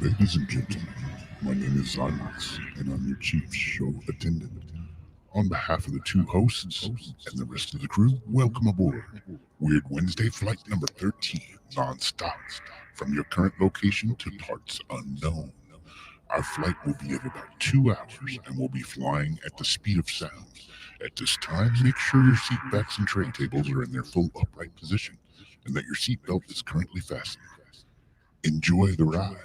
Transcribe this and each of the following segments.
Ladies and gentlemen, my name is Zymax, and I'm your chief show attendant. On behalf of the two hosts and the rest of the crew, welcome aboard Weird Wednesday Flight number 13, non-stop, from your current location to parts unknown. Our flight will be of about 2 hours, and we'll be flying at the speed of sound. At this time, make sure your seat backs and tray tables are in their full upright position, and that your seatbelt is currently fastened. Enjoy the ride.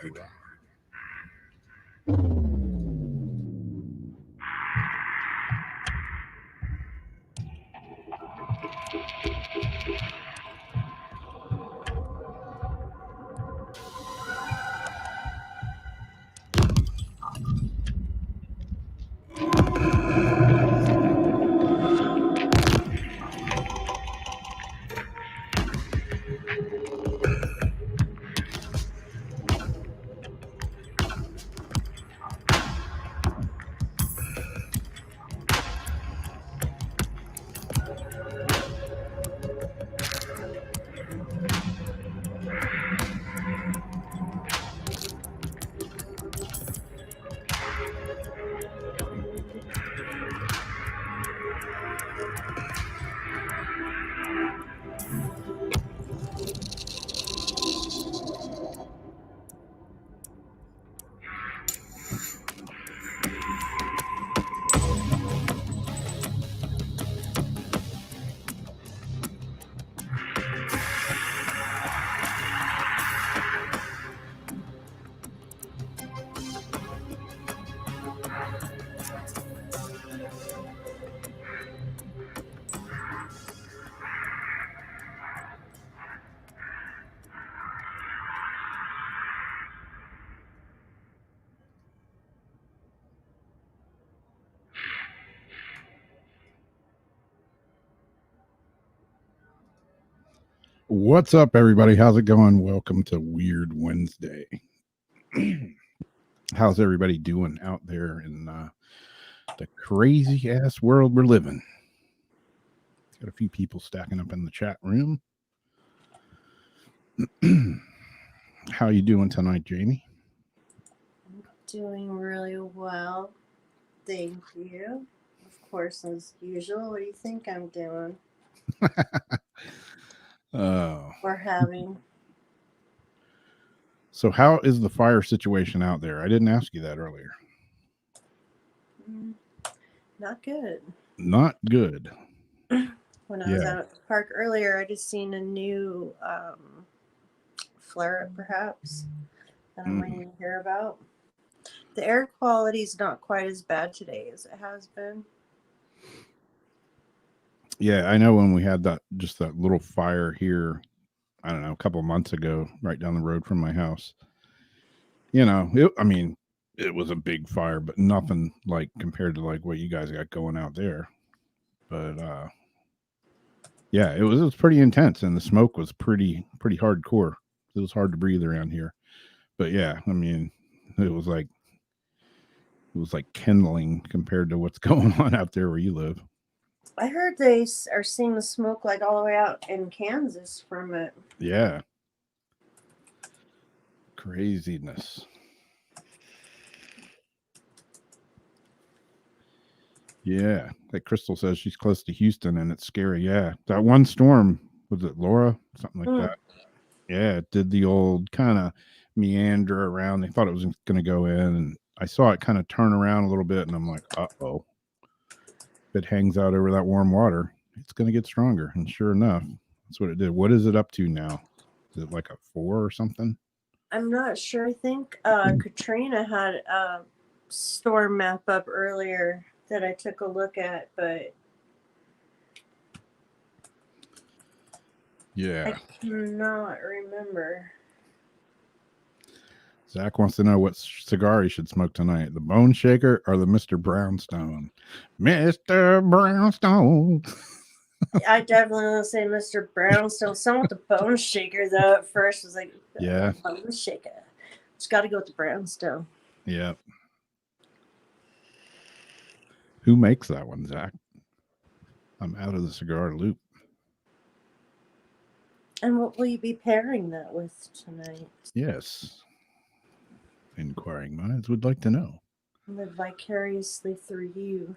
What's up, everybody? How's it going? Welcome to Weird Wednesday. How's everybody doing out there in the crazy ass world we're living? Got a few people stacking up in the chat room. How you doing tonight, Jamie? Doing really well. Thank you. Of course, as usual. What do you think I'm doing? We're having. So how is the fire situation out there? I didn't ask you that earlier. Not good. Not good. When I was out at the park earlier, I just seen a new flare up, perhaps, that I'm waiting to hear about. The air quality is not quite as bad today as it has been. Yeah, I know when we had that little fire here, I don't know, a couple of months ago, right down the road from my house. It was a big fire, but nothing like compared to like what you guys got going out there. But yeah, it was pretty intense, and the smoke was pretty hardcore. It was hard to breathe around here. But yeah, I mean, it was like kindling compared to what's going on out there where you live. I heard they are seeing the smoke like all the way out in Kansas from it. Yeah. Craziness. Yeah. Like Crystal says, she's close to Houston and it's scary. Yeah. That one storm, was it Laura? Something like that. Yeah. It did the old kind of meander around. They thought it was going to go in, and I saw it kind of turn around a little bit, and I'm like, uh-oh. If it hangs out over that warm water, it's going to get stronger. And sure enough, that's what it did. What is it up to now? Is it like a 4 or something? I'm not sure. I think Katrina had a storm map up earlier that I took a look at, but yeah, I cannot remember. Zach wants to know what cigar he should smoke tonight: the Bone Shaker or the Mr. Brownstone? Mr. Brownstone. I definitely want to say Mr. Brownstone. Some with the Bone Shaker, though, at first was like, yeah, Bone Shaker. Just got to go with the Brownstone. Yeah. Who makes that one, Zach? I'm out of the cigar loop. And what will you be pairing that with tonight? Yes. Inquiring minds would like to know. Live vicariously through you.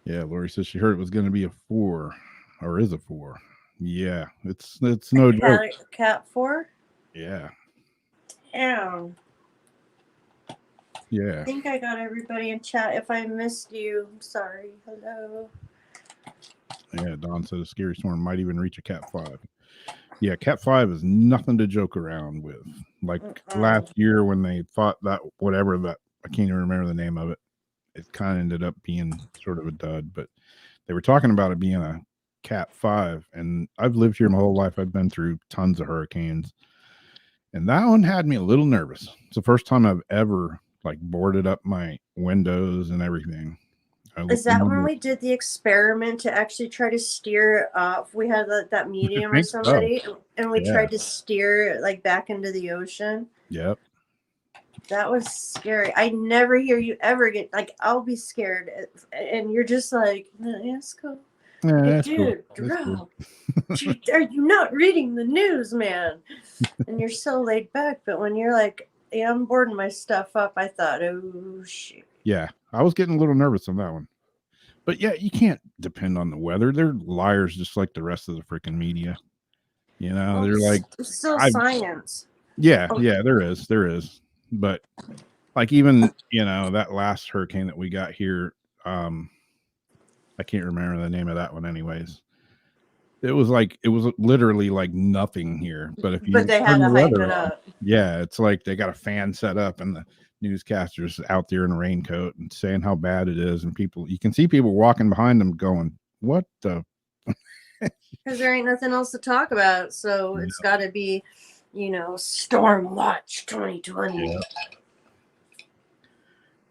Yeah, Lori says she heard it was going to be a 4, or is a 4. Yeah, it's no joke. Cat 4? Yeah, Damn. yeah. I think I got everybody in chat. If I missed you, I'm sorry. Hello. Yeah, Don said a scary storm might even reach a Cat 5. Yeah, Cat 5 is nothing to joke around with. Like last year when they fought that whatever that, I can't even remember the name of it. It kind of ended up being sort of a dud, but they were talking about it being a Cat 5. And I've lived here my whole life. I've been through tons of hurricanes. And that one had me a little nervous. It's the first time I've ever like boarded up my windows and everything. Is that when we did the experiment to actually try to steer off? We had that medium or somebody, and we tried to steer like back into the ocean. Yep. That was scary. I never hear you ever get like, I'll be scared, and you're just like, yes, go. Yeah, Hey, that's dude, cool. are you not reading the news, man? And you're so laid back, but when you're like, yeah, I'm boarding my stuff up, I thought, oh shit. Yeah, I was getting a little nervous on that one. But yeah, you can't depend on the weather. They're liars just like the rest of the freaking media. You know, Well, they're like still science. Yeah, there is. But like even, you know, that last hurricane that we got here, I can't remember the name of that one anyways. It was literally like nothing here. But they had to hype it up. Yeah, it's like they got a fan set up and the newscasters out there in a raincoat and saying how bad it is, and you can see people walking behind them going, what the? Because there ain't nothing else to talk about, so it's got to be, you know, Storm Watch 2020. Yeah.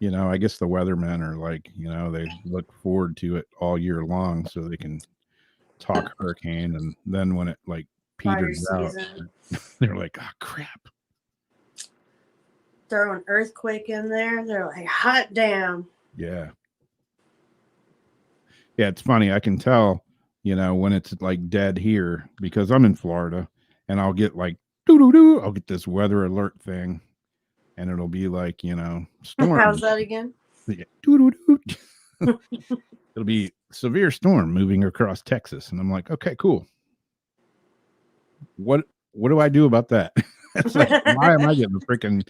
You know, I guess the weathermen are like, you know, they look forward to it all year long so they can talk hurricane, and then when it like peters out, they're like, oh crap. Throw an earthquake in there, they're like, hot damn. Yeah, it's funny. I can tell, you know, when it's like dead here because I'm in Florida, and I'll get like I'll get this weather alert thing, and it'll be like, you know, storm. How's that again? Yeah, it'll be severe storm moving across Texas, and I'm like, okay, cool. What do I do about that? It's like, why am I getting the freaking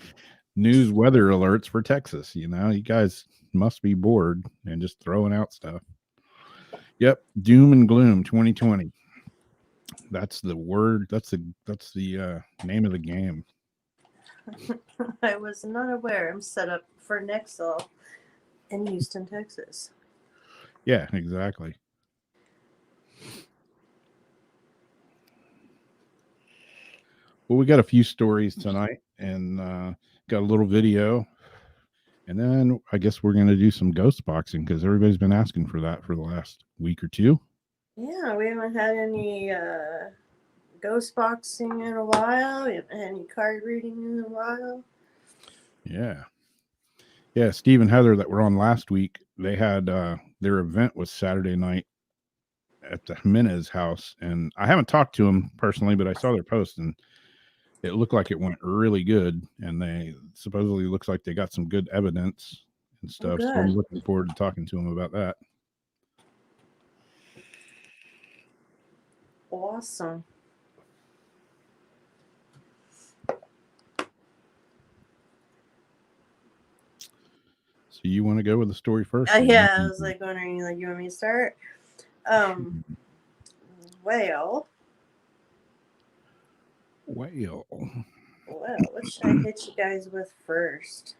news weather alerts for Texas? You know, you guys must be bored and just throwing out stuff. Yep, doom and gloom 2020. That's the word. That's the name of the game. I was not aware. I'm set up for Nexel in Houston, Texas. Yeah, exactly. Well, we got a few stories tonight, and got a little video, and then I guess we're going to do some ghost boxing because everybody's been asking for that for the last week or two. Yeah, we haven't had any ghost boxing in a while. We haven't had any card reading in a while. Yeah, Steve and Heather that were on last week, they had their event was Saturday night at the Jimenez house, and I haven't talked to them personally, but I saw their post, and it looked like it went really good, and they supposedly looks like they got some good evidence and stuff. Oh, so I'm looking forward to talking to them about that. Awesome. So you want to go with the story first? Yeah, I was like wondering, like, you want me to start? Well, what should I hit you guys with first?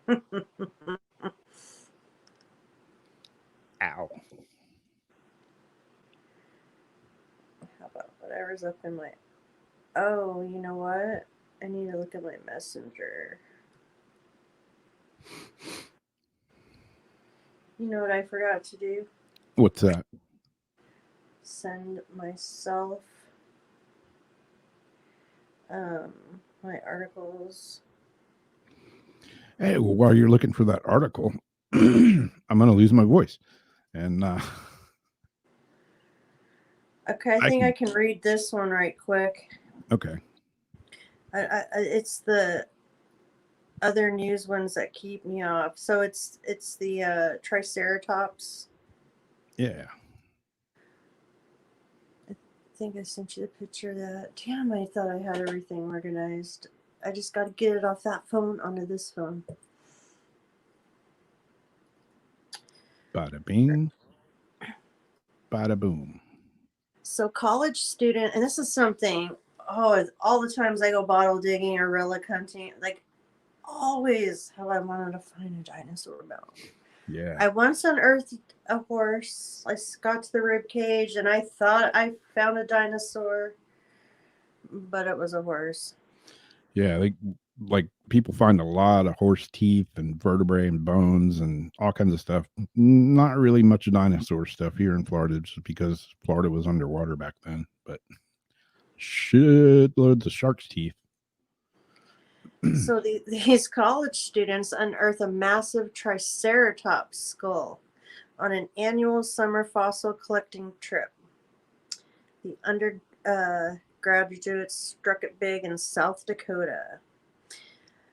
Ow. How about whatever's up in my... Oh, you know what? I need to look at my messenger. You know what I forgot to do? What's that? Send myself my articles. Hey, well, while you're looking for that article, I'm going to lose my voice. And okay, I think I can read this one right quick. Okay. It's the other news ones that keep me off. So it's the Triceratops. Yeah. I think I sent you the picture of that. Damn, I thought I had everything organized. I just got to get it off that phone onto this phone. Bada bing. Bada boom. So college student, and this is something, all the times I go bottle digging or relic hunting, like always have I wanted to find a dinosaur bone. Yeah. I once unearthed a horse. I got to the rib cage and I thought I found a dinosaur, but it was a horse. Yeah, like people find a lot of horse teeth and vertebrae and bones and all kinds of stuff. Not really much dinosaur stuff here in Florida, just because Florida was underwater back then. But shitloads of shark's teeth. So these college students unearth a massive Triceratops skull on an annual summer fossil collecting trip. The undergraduates struck it big in South Dakota.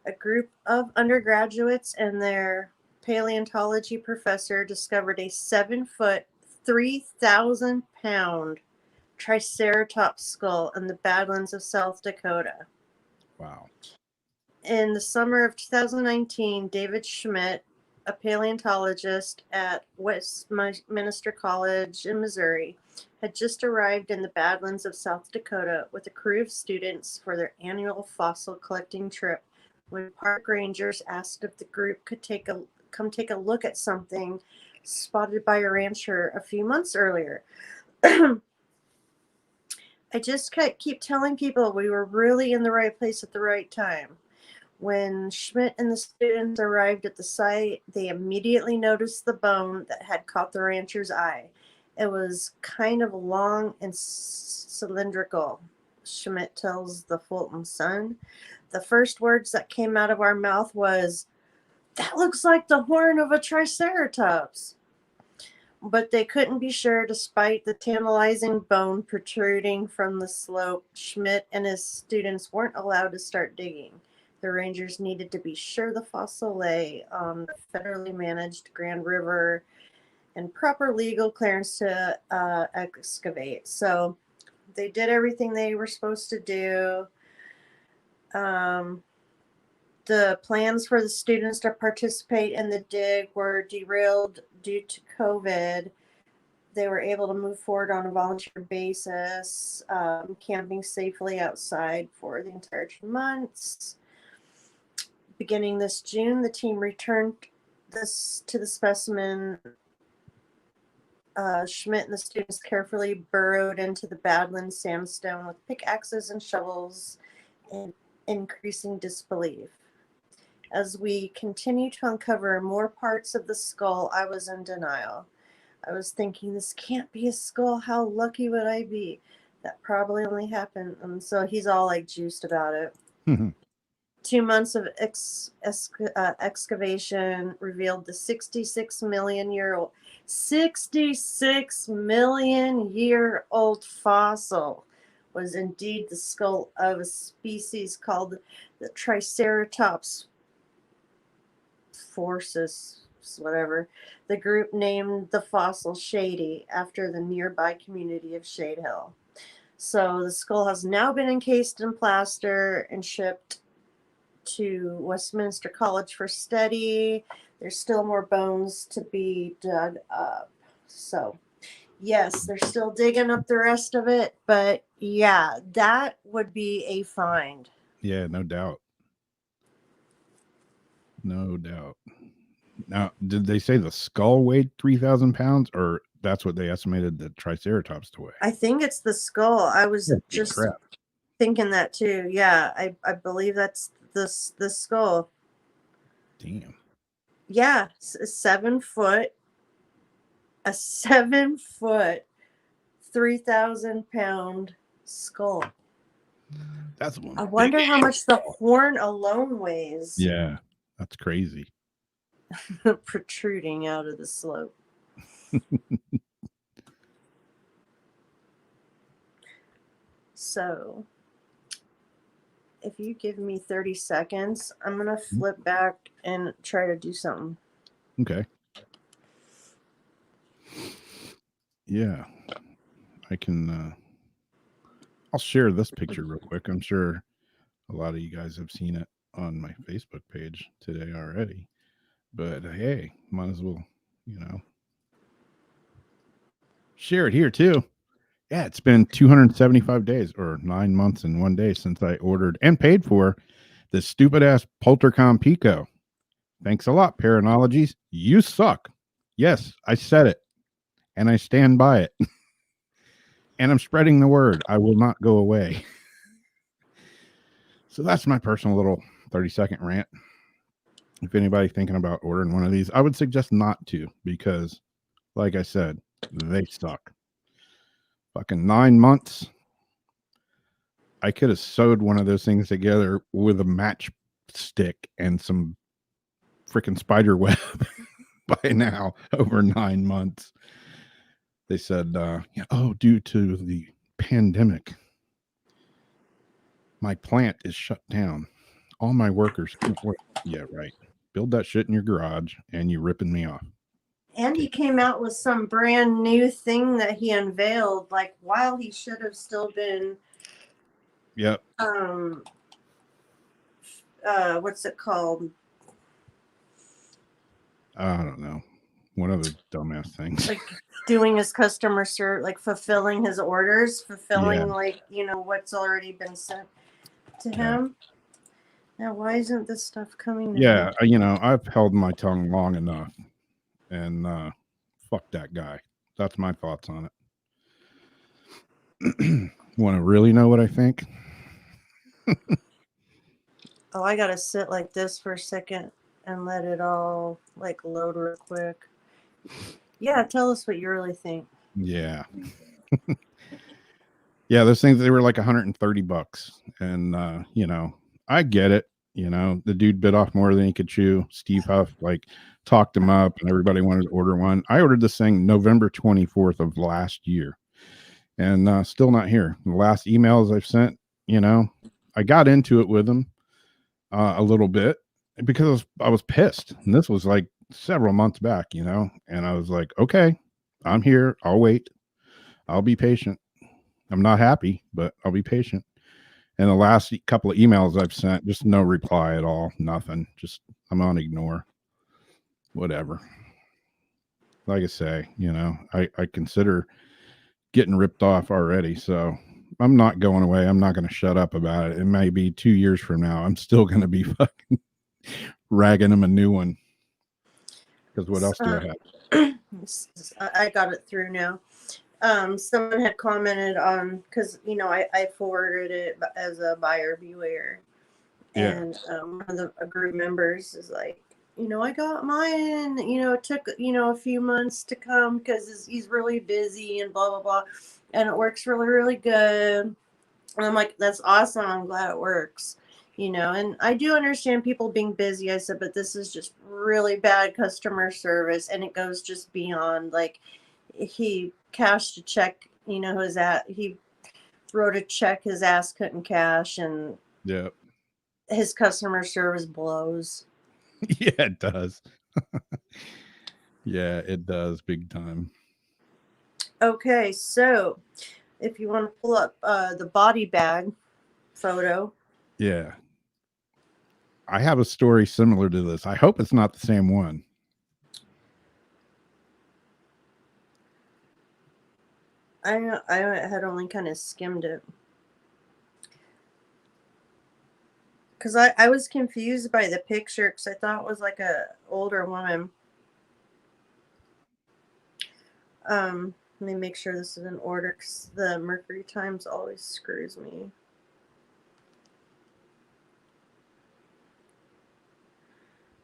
A group of undergraduates and their paleontology professor discovered a 7-foot, 3,000-pound Triceratops skull in the Badlands of South Dakota. Wow. In the summer of 2019, David Schmidt, a paleontologist at Westminster College in Missouri, had just arrived in the Badlands of South Dakota with a crew of students for their annual fossil collecting trip when park rangers asked if the group could come take a look at something spotted by a rancher a few months earlier. I just keep telling people we were really in the right place at the right time. When Schmidt and the students arrived at the site, they immediately noticed the bone that had caught the rancher's eye. It was kind of long and cylindrical, Schmidt tells the Fulton Sun. The first words that came out of our mouth was, "That looks like the horn of a Triceratops." But they couldn't be sure despite the tantalizing bone protruding from the slope. Schmidt and his students weren't allowed to start digging. The rangers needed to be sure the fossil lay on the federally managed Grand River and proper legal clearance to excavate. So they did everything they were supposed to do. The plans for the students to participate in the dig were derailed due to COVID. They were able to move forward on a volunteer basis, camping safely outside for the entire 2 months. Beginning this June, the team returned to the specimen. Schmidt and the students carefully burrowed into the Badlands sandstone with pickaxes and shovels, increasing disbelief. As we continue to uncover more parts of the skull, I was in denial. I was thinking, this can't be a skull. How lucky would I be? That probably only happened. And so he's all like juiced about it. 2 months of excavation revealed the 66 million year old fossil was indeed the skull of a species called the Triceratops forsus, whatever. The group named the fossil Shady after the nearby community of Shade Hill. So the skull has now been encased in plaster and shipped to Westminster College for study. There's still more bones to be dug up. So, yes, they're still digging up the rest of it, but yeah, that would be a find. Yeah, no doubt. No doubt. Now, did they say the skull weighed 3,000 pounds, or that's what they estimated the Triceratops to weigh? I think it's the skull. I was just thinking that too. Yeah, I believe that's the skull. Damn. Yeah, a 7 foot, 3,000 pound skull. That's one. I wonder how much the horn alone weighs. Yeah, that's crazy. Protruding out of the slope. So if you give me 30 seconds, I'm going to flip back and try to do something. Okay. Yeah. I can I'll share this picture real quick. I'm sure a lot of you guys have seen it on my Facebook page today already. But hey, might as well, share it here too. Yeah, it's been 275 days or 9 months and 1 day since I ordered and paid for this stupid ass Poltercom Pico. Thanks a lot, Paranologies. You suck. Yes, I said it. And I stand by it. And I'm spreading the word. I will not go away. So that's my personal little 30-second rant. If anybody thinking about ordering one of these, I would suggest not to, because like I said, they suck. Fucking 9 months. I could have sewed one of those things together with a matchstick and some freaking spider web by now, over 9 months. They said, due to the pandemic, my plant is shut down. All my workers can't work. Yeah, right. Build that shit in your garage and you're ripping me off. And he came out with some brand new thing that he unveiled, like while he should have still been. Yep. What's it called? I don't know. One of the dumbass things. Like doing his customer service, like fulfilling his orders, fulfilling what's already been sent to him. Now, why isn't this stuff coming? Yeah, I've held my tongue long enough, and fuck that guy. That's my thoughts on it. Want to really know what I think? Oh, I gotta sit like this for a second and let it all like load real quick. Yeah, tell us what you really think. Yeah. Yeah, those things, they were like $130. And I get it. The dude bit off more than he could chew. Steve Huff talked him up and everybody wanted to order one. I ordered this thing November 24th of last year and still not here. The last emails I've sent, I got into it with them a little bit because I was pissed. And this was like several months back, and I was like, okay, I'm here. I'll wait. I'll be patient. I'm not happy, but I'll be patient. And the last couple of emails I've sent, just no reply at all. Nothing. Just I'm on ignore. Whatever. Like I say, I consider getting ripped off already. So I'm not going away. I'm not going to shut up about it. It may be 2 years from now. I'm still going to be fucking ragging them a new one. Because what else do I have? I got it through now. Someone had commented on, because I forwarded it as a buyer beware, and one of the group members is like, I got mine. It took a few months to come because he's really busy and blah blah blah, and it works really really good. And I'm like, that's awesome. I'm glad it works. And I do understand people being busy. I said, but this is just really bad customer service, and it goes just beyond like he cashed a check, he wrote a check his ass couldn't cash, and his customer service blows. Yeah, it does. Yeah, it does big time. Okay, so if you want to pull up the body bag photo. Yeah. I have a story similar to this. I hope it's not the same one. I had only kind of skimmed it. Because I was confused by the picture because I thought it was like a older woman. Let me make sure this is in order because the Mercury Times always screws me.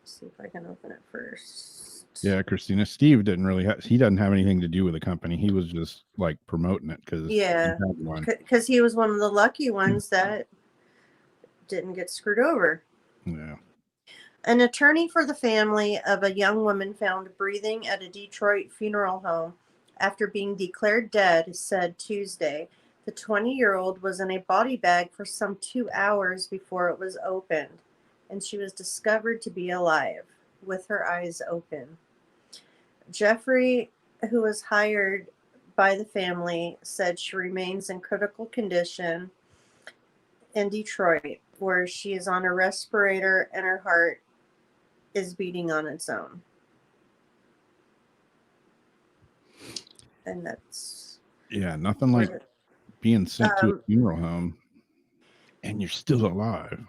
Let's see if I can open it first. Yeah, Christina. Steve didn't really he doesn't have anything to do with the company. He was just promoting it because he was one of the lucky ones that didn't get screwed over. Yeah. An attorney for the family of a young woman found breathing at a Detroit funeral home after being declared dead said Tuesday The 20-year-old was in a body bag for some 2 hours before it was opened, and she was discovered to be alive with her eyes open. Jeffrey, who was hired by the family, said she remains in critical condition in Detroit, where she is on a respirator and her heart is beating on its own. And that's Yeah, nothing like being sent to a funeral home and you're still alive.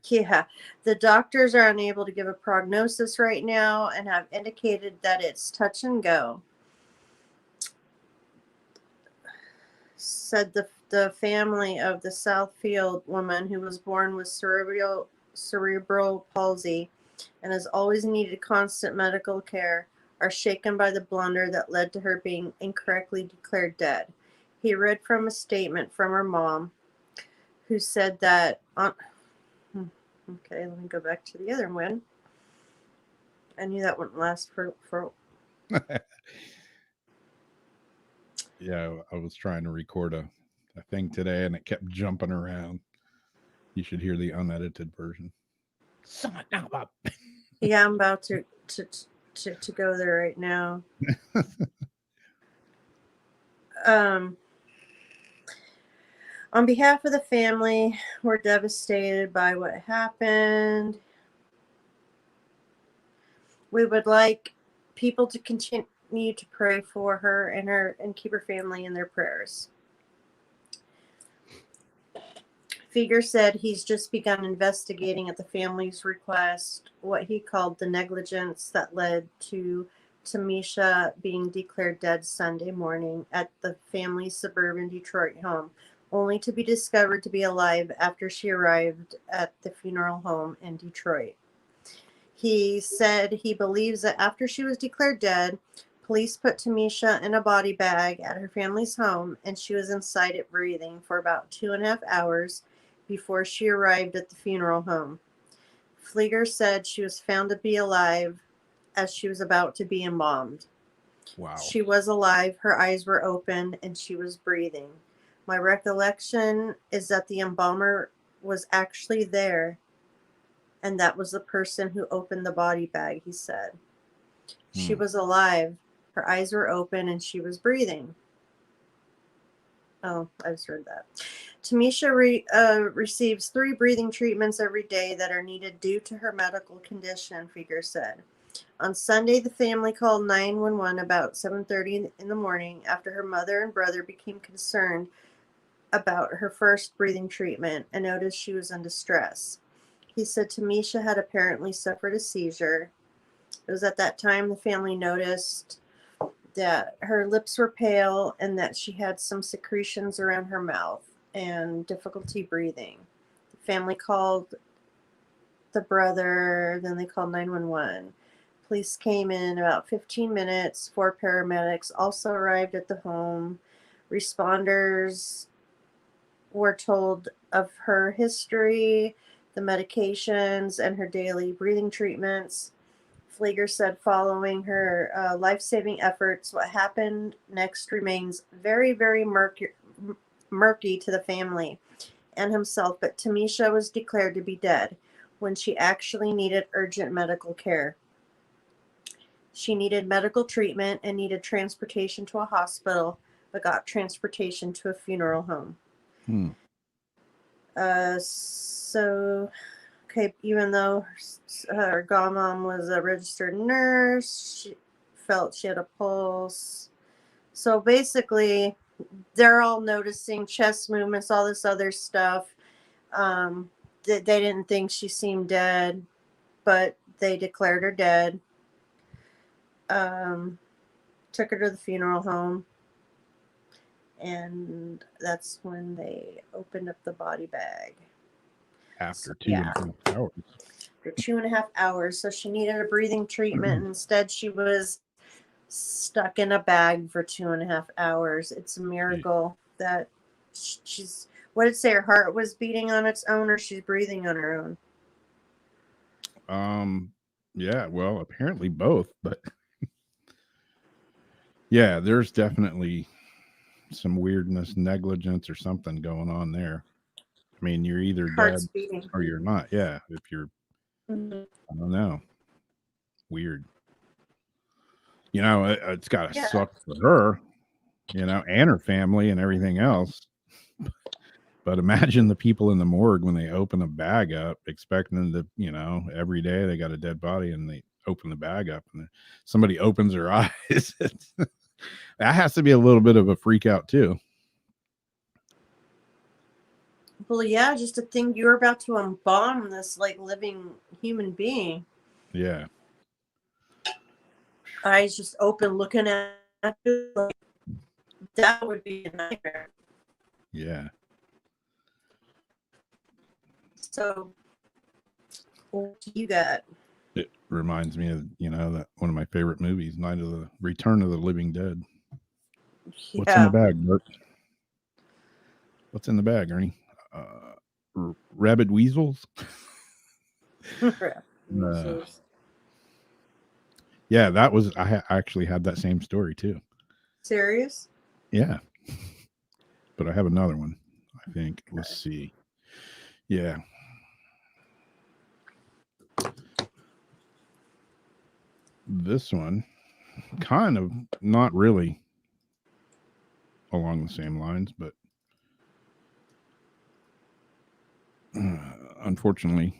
Yeah, the doctors are unable to give a prognosis right now and have indicated that it's touch and go. Said the family of the Southfield woman who was born with cerebral palsy and has always needed constant medical care are shaken by the blunder that led to her being incorrectly declared dead. He read from a statement from her mom, who said that okay, let me go back to the other one. I knew that wouldn't last for Yeah, I was trying to record a thing today and it kept jumping around. You should hear the unedited version. Yeah, I'm about to go there right now. On behalf of the family, we're devastated by what happened. We would like people to continue to pray for her and keep her family in their prayers. Fieger said he's just begun investigating at the family's request what he called the negligence that led to Tamisha being declared dead Sunday morning at the family's suburban Detroit home, only to be discovered to be alive after she arrived at the funeral home in Detroit. He said he believes that after she was declared dead, police put Tamisha in a body bag at her family's home, and she was inside it breathing for about 2.5 hours before she arrived at the funeral home. Flieger said she was found to be alive as she was about to be embalmed. Wow. She was alive, her eyes were open, and she was breathing. My recollection is that the embalmer was actually there, and that was the person who opened the body bag, he said. She was alive, her eyes were open, and she was breathing. Oh, I just heard that. Tamisha receives 3 breathing treatments every day that are needed due to her medical condition, Fieger said. On Sunday, the family called 911 about 7:30 in the morning after her mother and brother became concerned about her first breathing treatment and noticed she was in distress. He said Tamisha had apparently suffered a seizure. It was at that time the family noticed that her lips were pale and that she had some secretions around her mouth and difficulty breathing. The family called the brother, then they called 911. Police came in about 15 minutes. 4 paramedics also arrived at the home. Responders were told of her history, the medications, and her daily breathing treatments. Flieger said following her life-saving efforts, what happened next remains very, very murky to the family and himself, but Tamisha was declared to be dead when she actually needed urgent medical care. She needed medical treatment and needed transportation to a hospital, but got transportation to a funeral home. Okay, even though her godmom was a registered nurse, she felt she had a pulse. So basically, they're all noticing chest movements, all this other stuff. They didn't think she seemed dead, but they declared her dead. Took her to the funeral home, and that's when they opened up the body bag. After 2.5 hours. For 2.5 hours. So she needed a breathing treatment. Instead, she was stuck in a bag for 2.5 hours. It's a miracle that she's, what did it say? Her heart was beating on its own, or she's breathing on her own? Yeah, well, apparently both, but yeah, there's definitely some weirdness, negligence, or something going on there. I mean, you're either dead Heart's beating. or you're not. Yeah, if you're, Mhm. I don't know, weird. You know, it's got to Yeah. suck for her, you know, and her family and everything else. But imagine the people in the morgue when they open a bag up, expecting to, you know, every day they got a dead body and they open the bag up and somebody opens their eyes. That has to be a little bit of a freak out too. Well, yeah, just to think you're about to embalm this like living human being. Yeah. Eyes just open, looking at you. Like, that would be a nightmare. Yeah. So, what do you got? It reminds me of, you know, that one of my favorite movies, Return of the Living Dead. What's in the bag, Bert? What's in the bag, Ernie? Rabid weasels. Yeah, that was. I actually had that same story too. Serious? Yeah, but I have another one. I think. Let's see. Yeah. This one, kind of not really along the same lines, but unfortunately,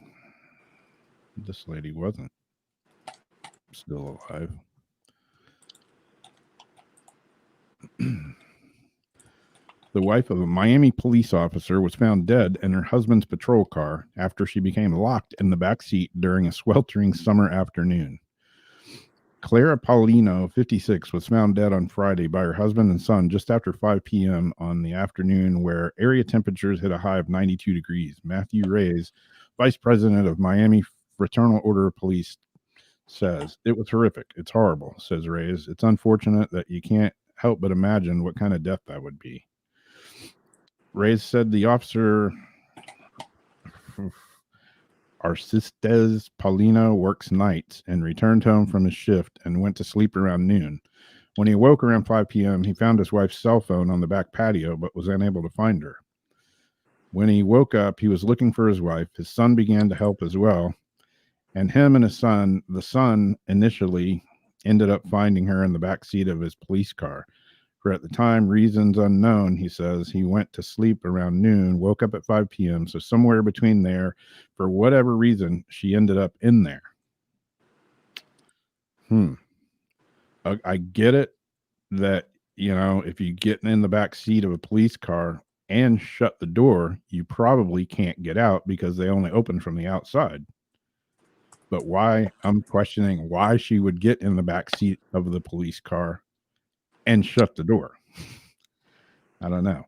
this lady wasn't still alive. The wife of a Miami police officer was found dead in her husband's patrol car after she became locked in the back seat during a sweltering summer afternoon. Clara Paulino, 56, was found dead on Friday by her husband and son just after 5 p.m. on the afternoon, where area temperatures hit a high of 92 degrees. Matthew Reyes, vice president of Miami Fraternal Order of Police, says, "It was horrific. It's horrible," says Reyes. "It's unfortunate that you can't help but imagine what kind of death that would be." Reyes said the officer, Arcistes Paulino, works nights and returned home from his shift and went to sleep around noon. When he awoke around 5 p.m., he found his wife's cell phone on the back patio but was unable to find her. When he woke up, he was looking for his wife. His son began to help as well, and him and his son, the son initially ended up finding her in the back seat of his police car. For at the time, reasons unknown, he says, he went to sleep around noon, woke up at 5 p.m. So somewhere between there, for whatever reason, she ended up in there. I get it that, you know, if you get in the back seat of a police car and shut the door, you probably can't get out because they only open from the outside. But why? I'm questioning why she would get in the back seat of the police car and shut the door. I don't know.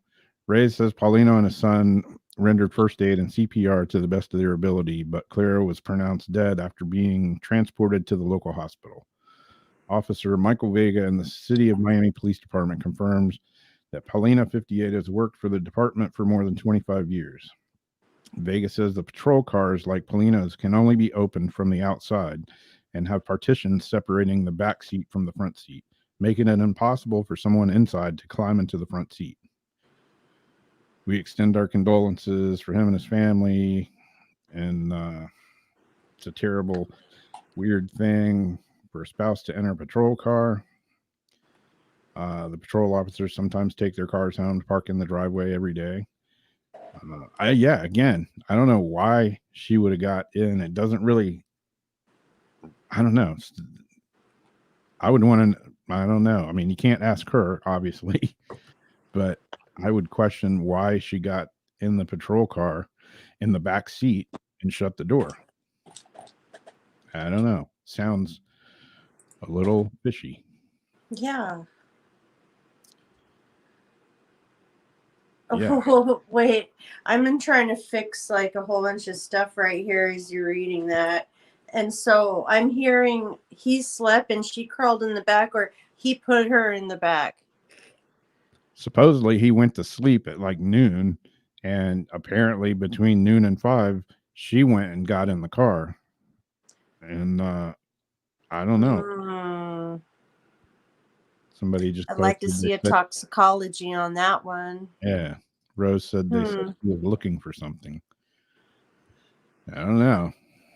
Reyes says Paulino and his son rendered first aid and CPR to the best of their ability, but Clara was pronounced dead after being transported to the local hospital. Officer Michael Vega in the City of Miami Police Department confirms that Paulina, 58, has worked for the department for more than 25 years. Vega says the patrol cars, like Paulina's, can only be opened from the outside and have partitions separating the back seat from the front seat, making it impossible for someone inside to climb into the front seat. We extend our condolences for him and his family, and it's a terrible, weird thing for a spouse to enter a patrol car. The patrol officers sometimes take their cars home to park in the driveway every day. Again, I don't know why she would have got in. It doesn't really, I don't know. I would want to, I don't know. I mean, you can't ask her, obviously, but I would question why she got in the patrol car in the back seat and shut the door. I don't know. Sounds a little fishy. Yeah. Yeah. Oh, wait. I'm trying to fix like a whole bunch of stuff right here as you're reading that. And so I'm hearing he slept and she crawled in the back, or he put her in the back. Supposedly he went to sleep at like noon, and apparently between noon and 5, she went and got in the car. And I don't know. Somebody just I'd like to posted. see a toxicology on that one. Yeah, Rose said they said she was looking for something. I don't know.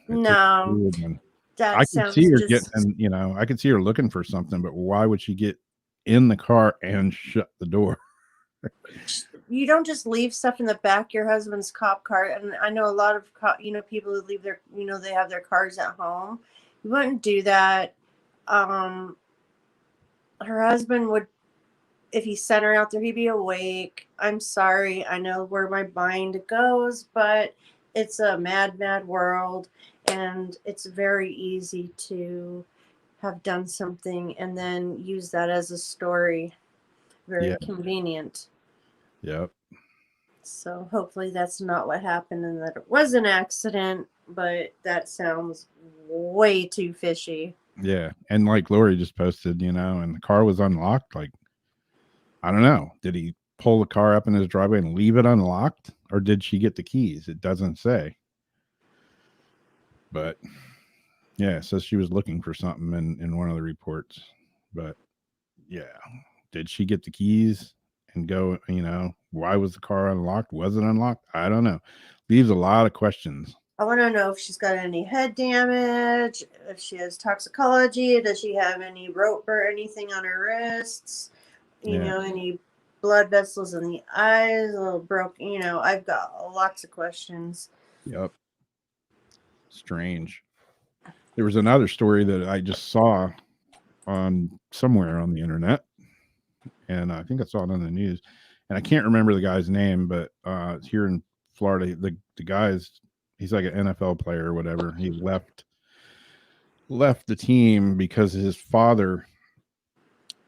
It's a No, weird one. that I can sounds see her just. getting, you know, I can see her looking for something, but why would she get in the car and shut the door? You don't just leave stuff in the back of your husband's cop car. And I know a lot of people who leave their, they have their cars at home. You wouldn't do that. Her husband would, if he sent her out there, he'd be awake. I'm sorry, I know where my mind goes, but it's a mad world, and it's very easy to have done something and then use that as a story. Very convenient. Yep. So hopefully that's not what happened and that it was an accident, but that sounds way too fishy. Yeah. And like Lori just posted, you know, and the car was unlocked. Like, I don't know. Did he pull the car up in his driveway and leave it unlocked? Or did she get the keys? It doesn't say. But yeah, it says she was looking for something in one of the reports. But yeah. Did she get the keys and go, you know, why was the car unlocked? Was it unlocked? I don't know. Leaves a lot of questions. I want to know if she's got any head damage, if she has toxicology, does she have any rope or anything on her wrists, any blood vessels in the eyes, a little broken, I've got lots of questions. Yep. Strange. There was another story that I just saw on somewhere on the internet, and I think I saw it on the news, and I can't remember the guy's name, but it's here in Florida. The guy's, he's like an NFL player or whatever. He left the team because his father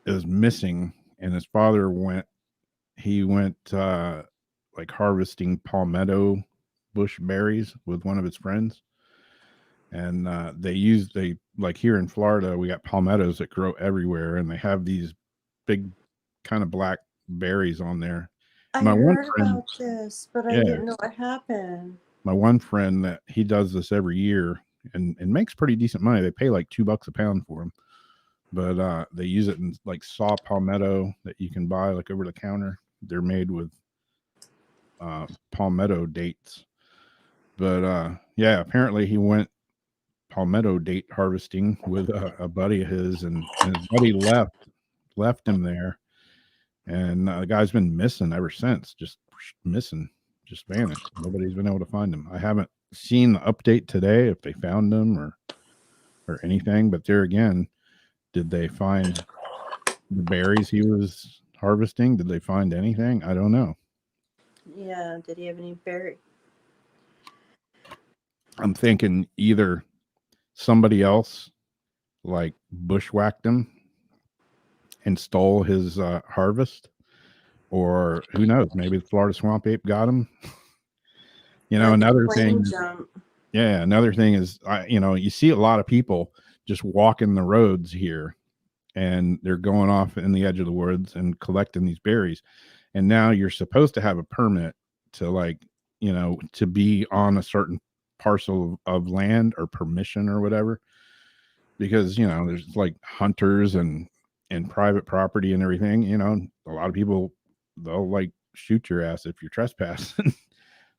is missing, and his father went like harvesting palmetto bush berries with one of his friends. And they like here in Florida, we got palmettos that grow everywhere, and they have these big kind of black berries on there. I heard about this, but I didn't know what happened. My one friend, that he does this every year and makes pretty decent money. They pay like $2 a pound for them, but they use it in like saw palmetto that you can buy like over the counter. They're made with palmetto dates. But yeah, apparently he went palmetto date harvesting with a buddy of his, and his buddy left him there, and the guy's been missing ever since. Just missing, just vanished. Nobody's been able to find him. I haven't seen the update today if they found him or anything, but there again, did they find the berries he was harvesting? Did they find anything? I don't know. Yeah, did he have any berry? I'm thinking either somebody else like bushwhacked him and stole his harvest, or who knows, maybe the Florida swamp ape got him. Another thing is, you see a lot of people just walking the roads here, and they're going off in the edge of the woods and collecting these berries, and now you're supposed to have a permit to to be on a certain parcel of land or permission or whatever, because there's like hunters and private property and everything. A lot of people, they'll like shoot your ass if you're trespassing.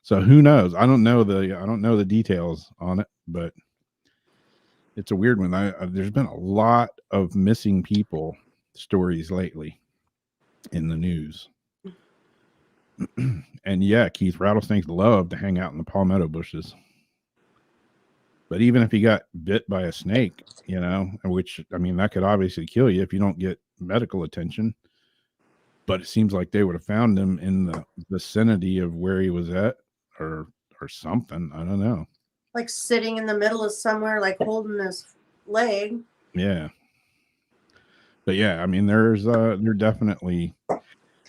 So who knows? I don't know the details on it, but it's a weird one. There's been a lot of missing people stories lately in the news. And yeah, Keith, rattlesnakes love to hang out in the palmetto bushes. But even if he got bit by a snake, which, I mean, that could obviously kill you if you don't get medical attention. But it seems like they would have found him in the vicinity of where he was at or something. I don't know. Like sitting in the middle of somewhere, like holding his leg. Yeah. But yeah, I mean, there definitely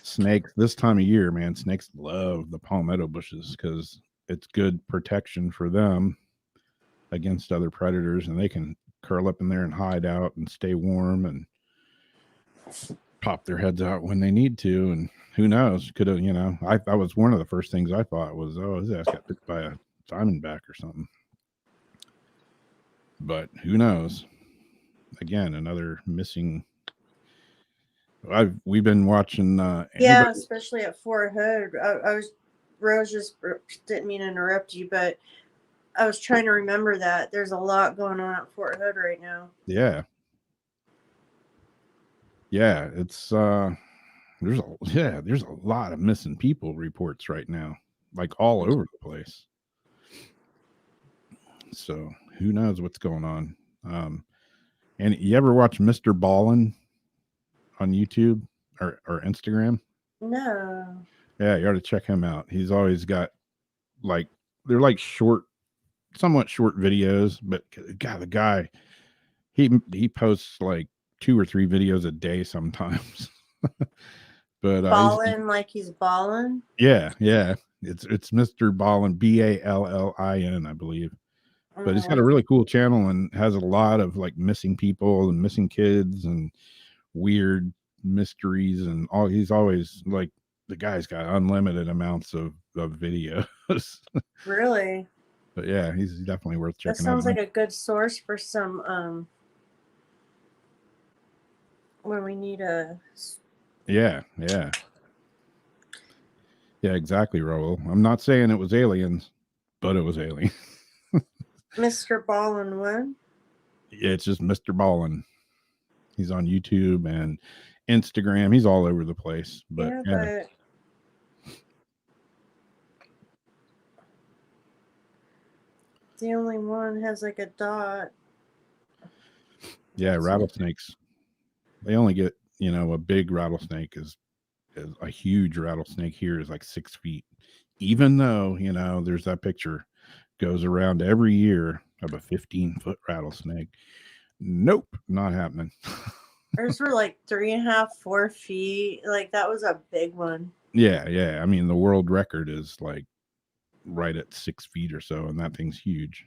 snakes this time of year, man. Snakes love the palmetto bushes because it's good protection for them against other predators, and they can curl up in there and hide out and stay warm and pop their heads out when they need to. And who knows, could have, that was one of the first things I thought was, oh, his ass got bit by a diamondback or something. But who knows? Again, another missing We've been watching. Yeah, Anybody? especially at Fort Hood. Rose just didn't mean to interrupt you, but I was trying to remember that there's a lot going on at Fort Hood right now. Yeah. It's there's a lot of missing people reports right now, like all over the place. So who knows what's going on? And you ever watch Mr. Ballin on YouTube or Instagram? No. Yeah, you ought to check him out. He's always got like they're like somewhat short videos, but God, the guy he posts like 2 or 3 videos a day sometimes. But Ballin' like he's ballin'. yeah, it's Mr. Ballin, Ballin, I believe. But he's got a really cool channel and has a lot of like missing people and missing kids and weird mysteries and all. He's always like the guy's got unlimited amounts of videos. Really? But yeah, he's definitely worth That checking sounds out. like a good source for some when we need a. Yeah, exactly, Raul. I'm not saying it was aliens, but it was aliens. Mr. Ballin' one. Yeah, it's just Mr. Ballin. He's on YouTube and Instagram. He's all over the place. But But the only one has like a dot. yeah, rattlesnakes. They only get, a big rattlesnake is a huge rattlesnake here is like 6 feet. Even though, there's that picture goes around every year of a 15-foot rattlesnake. Nope, not happening. Ours were like 3.5, 4 feet. Like that was a big one. Yeah. I mean, the world record is like right at 6 feet or so, and that thing's huge.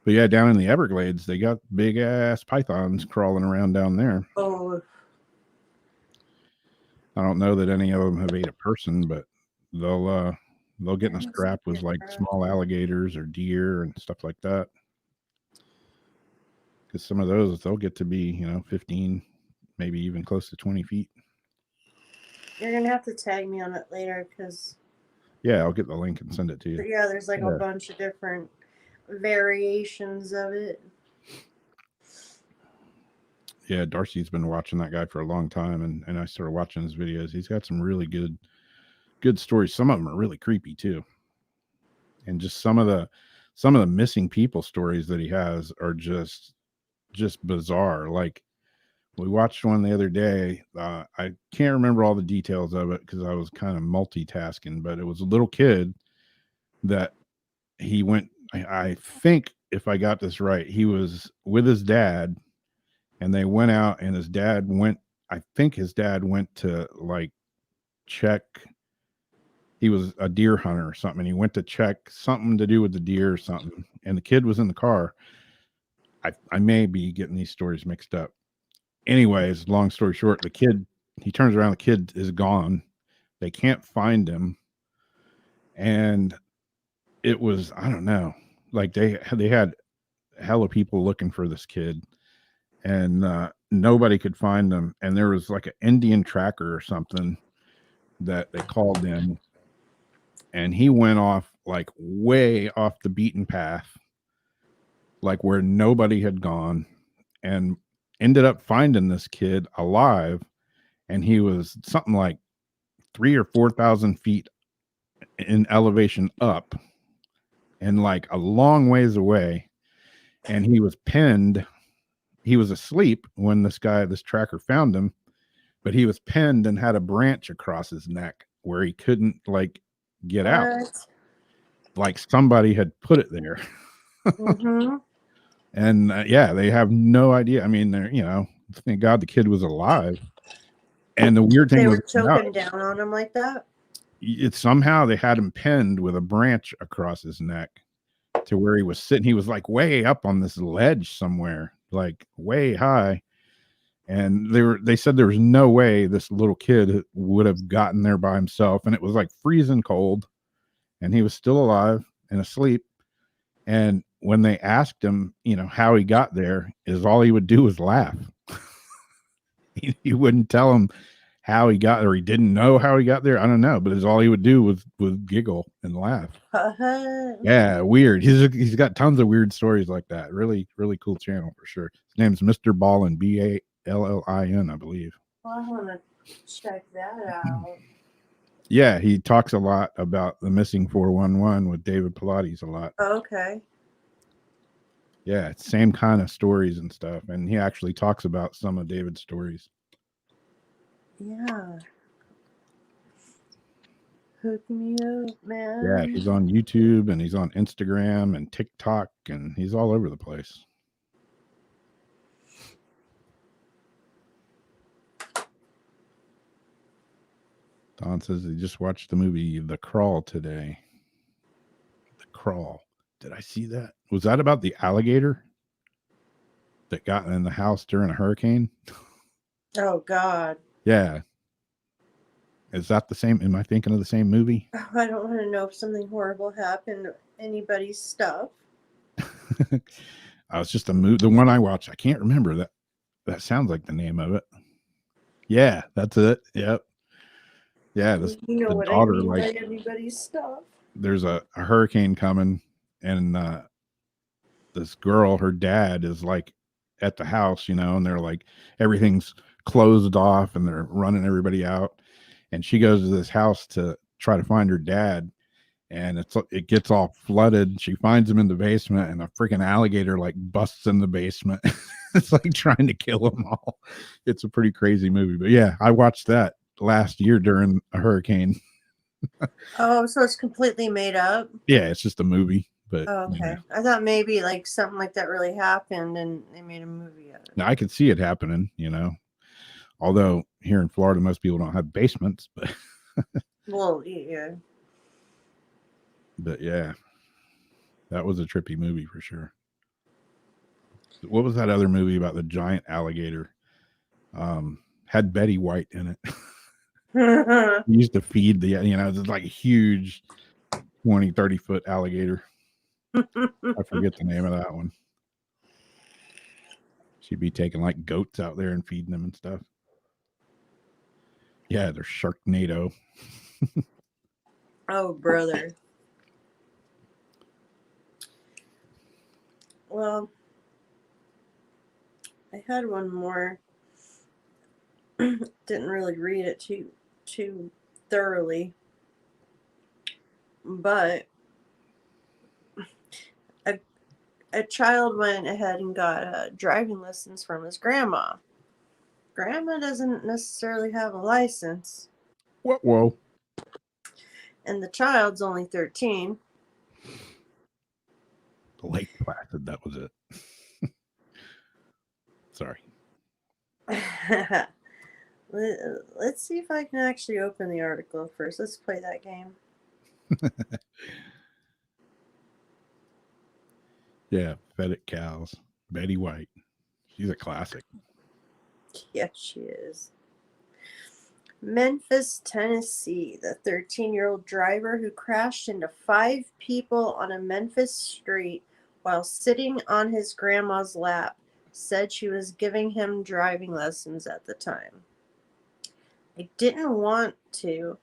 But yeah, down in the Everglades, they got big ass pythons crawling around down there. Oh. I don't know that any of them have ate a person, but they'll get in a scrap with like small alligators or deer and stuff like that. Because some of those they'll get to be 15, maybe even close to 20 feet. You're gonna have to tag me on it later, because yeah, I'll get the link and send it to you. Yeah, there's like a bunch of different variations of it. Yeah, Darcy's been watching that guy for a long time, and I started watching his videos. He's got some really good stories. Some of them are really creepy too, and just some of the missing people stories that he has are just bizarre. Like we watched one the other day. I can't remember all the details of it because I was kind of multitasking, but it was a little kid that he went. I think if I got this right, he was with his dad. And they went out, and his dad went to like check. He was a deer hunter or something. And he went to check something to do with the deer or something. And the kid was in the car. I may be getting these stories mixed up. Anyways, long story short, the kid, he turns around, the kid is gone. They can't find him. And it was, I don't know, like they had hella people looking for this kid. And nobody could find them. And there was like an Indian tracker or something that they called in, and he went off like way off the beaten path, like where nobody had gone, and ended up finding this kid alive. And he was something like 3,000 or 4,000 feet in elevation up and like a long ways away. And he was pinned. He was asleep when this tracker found him, but he was pinned and had a branch across his neck where he couldn't like get out. Like somebody had put it there. Mm-hmm. And they have no idea. I mean, thank God the kid was alive. And the weird thing they was were choking down on him like that. Somehow they had him pinned with a branch across his neck to where he was sitting. He was like way up on this ledge somewhere, like way high. And they said there was no way this little kid would have gotten there by himself. And it was like freezing cold, and he was still alive and asleep. And when they asked him, how he got there, is all he would do was laugh. he wouldn't tell him how he got, or he didn't know how he got there. I don't know, but it's all he would do was giggle and laugh. Yeah, weird. He's got tons of weird stories like that. Really, really cool channel for sure. His name's Mr. Ballin, Ballin, I believe. Well, I want to check that out. Yeah, he talks a lot about the missing 411 with David Pilates a lot. Okay. Yeah, it's same kind of stories and stuff, and he actually talks about some of David's stories. Yeah. Hook me up, man. Yeah, he's on YouTube and he's on Instagram and TikTok, and he's all over the place. Don says he just watched the movie The Crawl today. The Crawl. Did I see that? Was that about the alligator that got in the house during a hurricane? Oh, God. Yeah. Is that the same? Am I thinking of the same movie? I don't want to know if something horrible happened to anybody's stuff. It's just a movie. The one I watched, I can't remember that. That sounds like the name of it. Yeah, that's it. Yep. Yeah, this You know the what daughter I mean like by anybody's stuff. there's a hurricane coming, and this girl, her dad is like at the house, and they're like everything's closed off and they're running everybody out, and she goes to this house to try to find her dad, and it gets all flooded. She finds him in the basement, and a freaking alligator like busts in the basement. It's like trying to kill them all. It's a pretty crazy movie, but yeah, I watched that last year during a hurricane. Oh, so it's completely made up? Yeah, it's just a movie, but Oh, okay. yeah. I thought maybe like something like that really happened and they made a movie of it. Now I could see it happening, although here in Florida most people don't have basements, but Well, yeah. but yeah, that was a trippy movie for sure. What was that other movie about the giant alligator? Had Betty White in it. He used to feed it's like a huge 20-30 foot alligator. I forget the name of that one. She'd be taking like goats out there and feeding them and stuff. Yeah, they're Sharknado. Oh, brother. Well, I had one more. Didn't really read it too thoroughly, but a child went ahead and got driving lessons from his grandma. Grandma doesn't necessarily have a license, Whoa. and the child's only 13. Lake Placid, that was it. Sorry. Let's see if I can actually open the article first. Let's play that game. Yeah, Fed It Cows. Betty White. She's a classic. Yes, she is. Memphis, Tennessee. The 13-year-old driver who crashed into 5 people on a Memphis street while sitting on his grandma's lap said she was giving him driving lessons at the time. I didn't want to,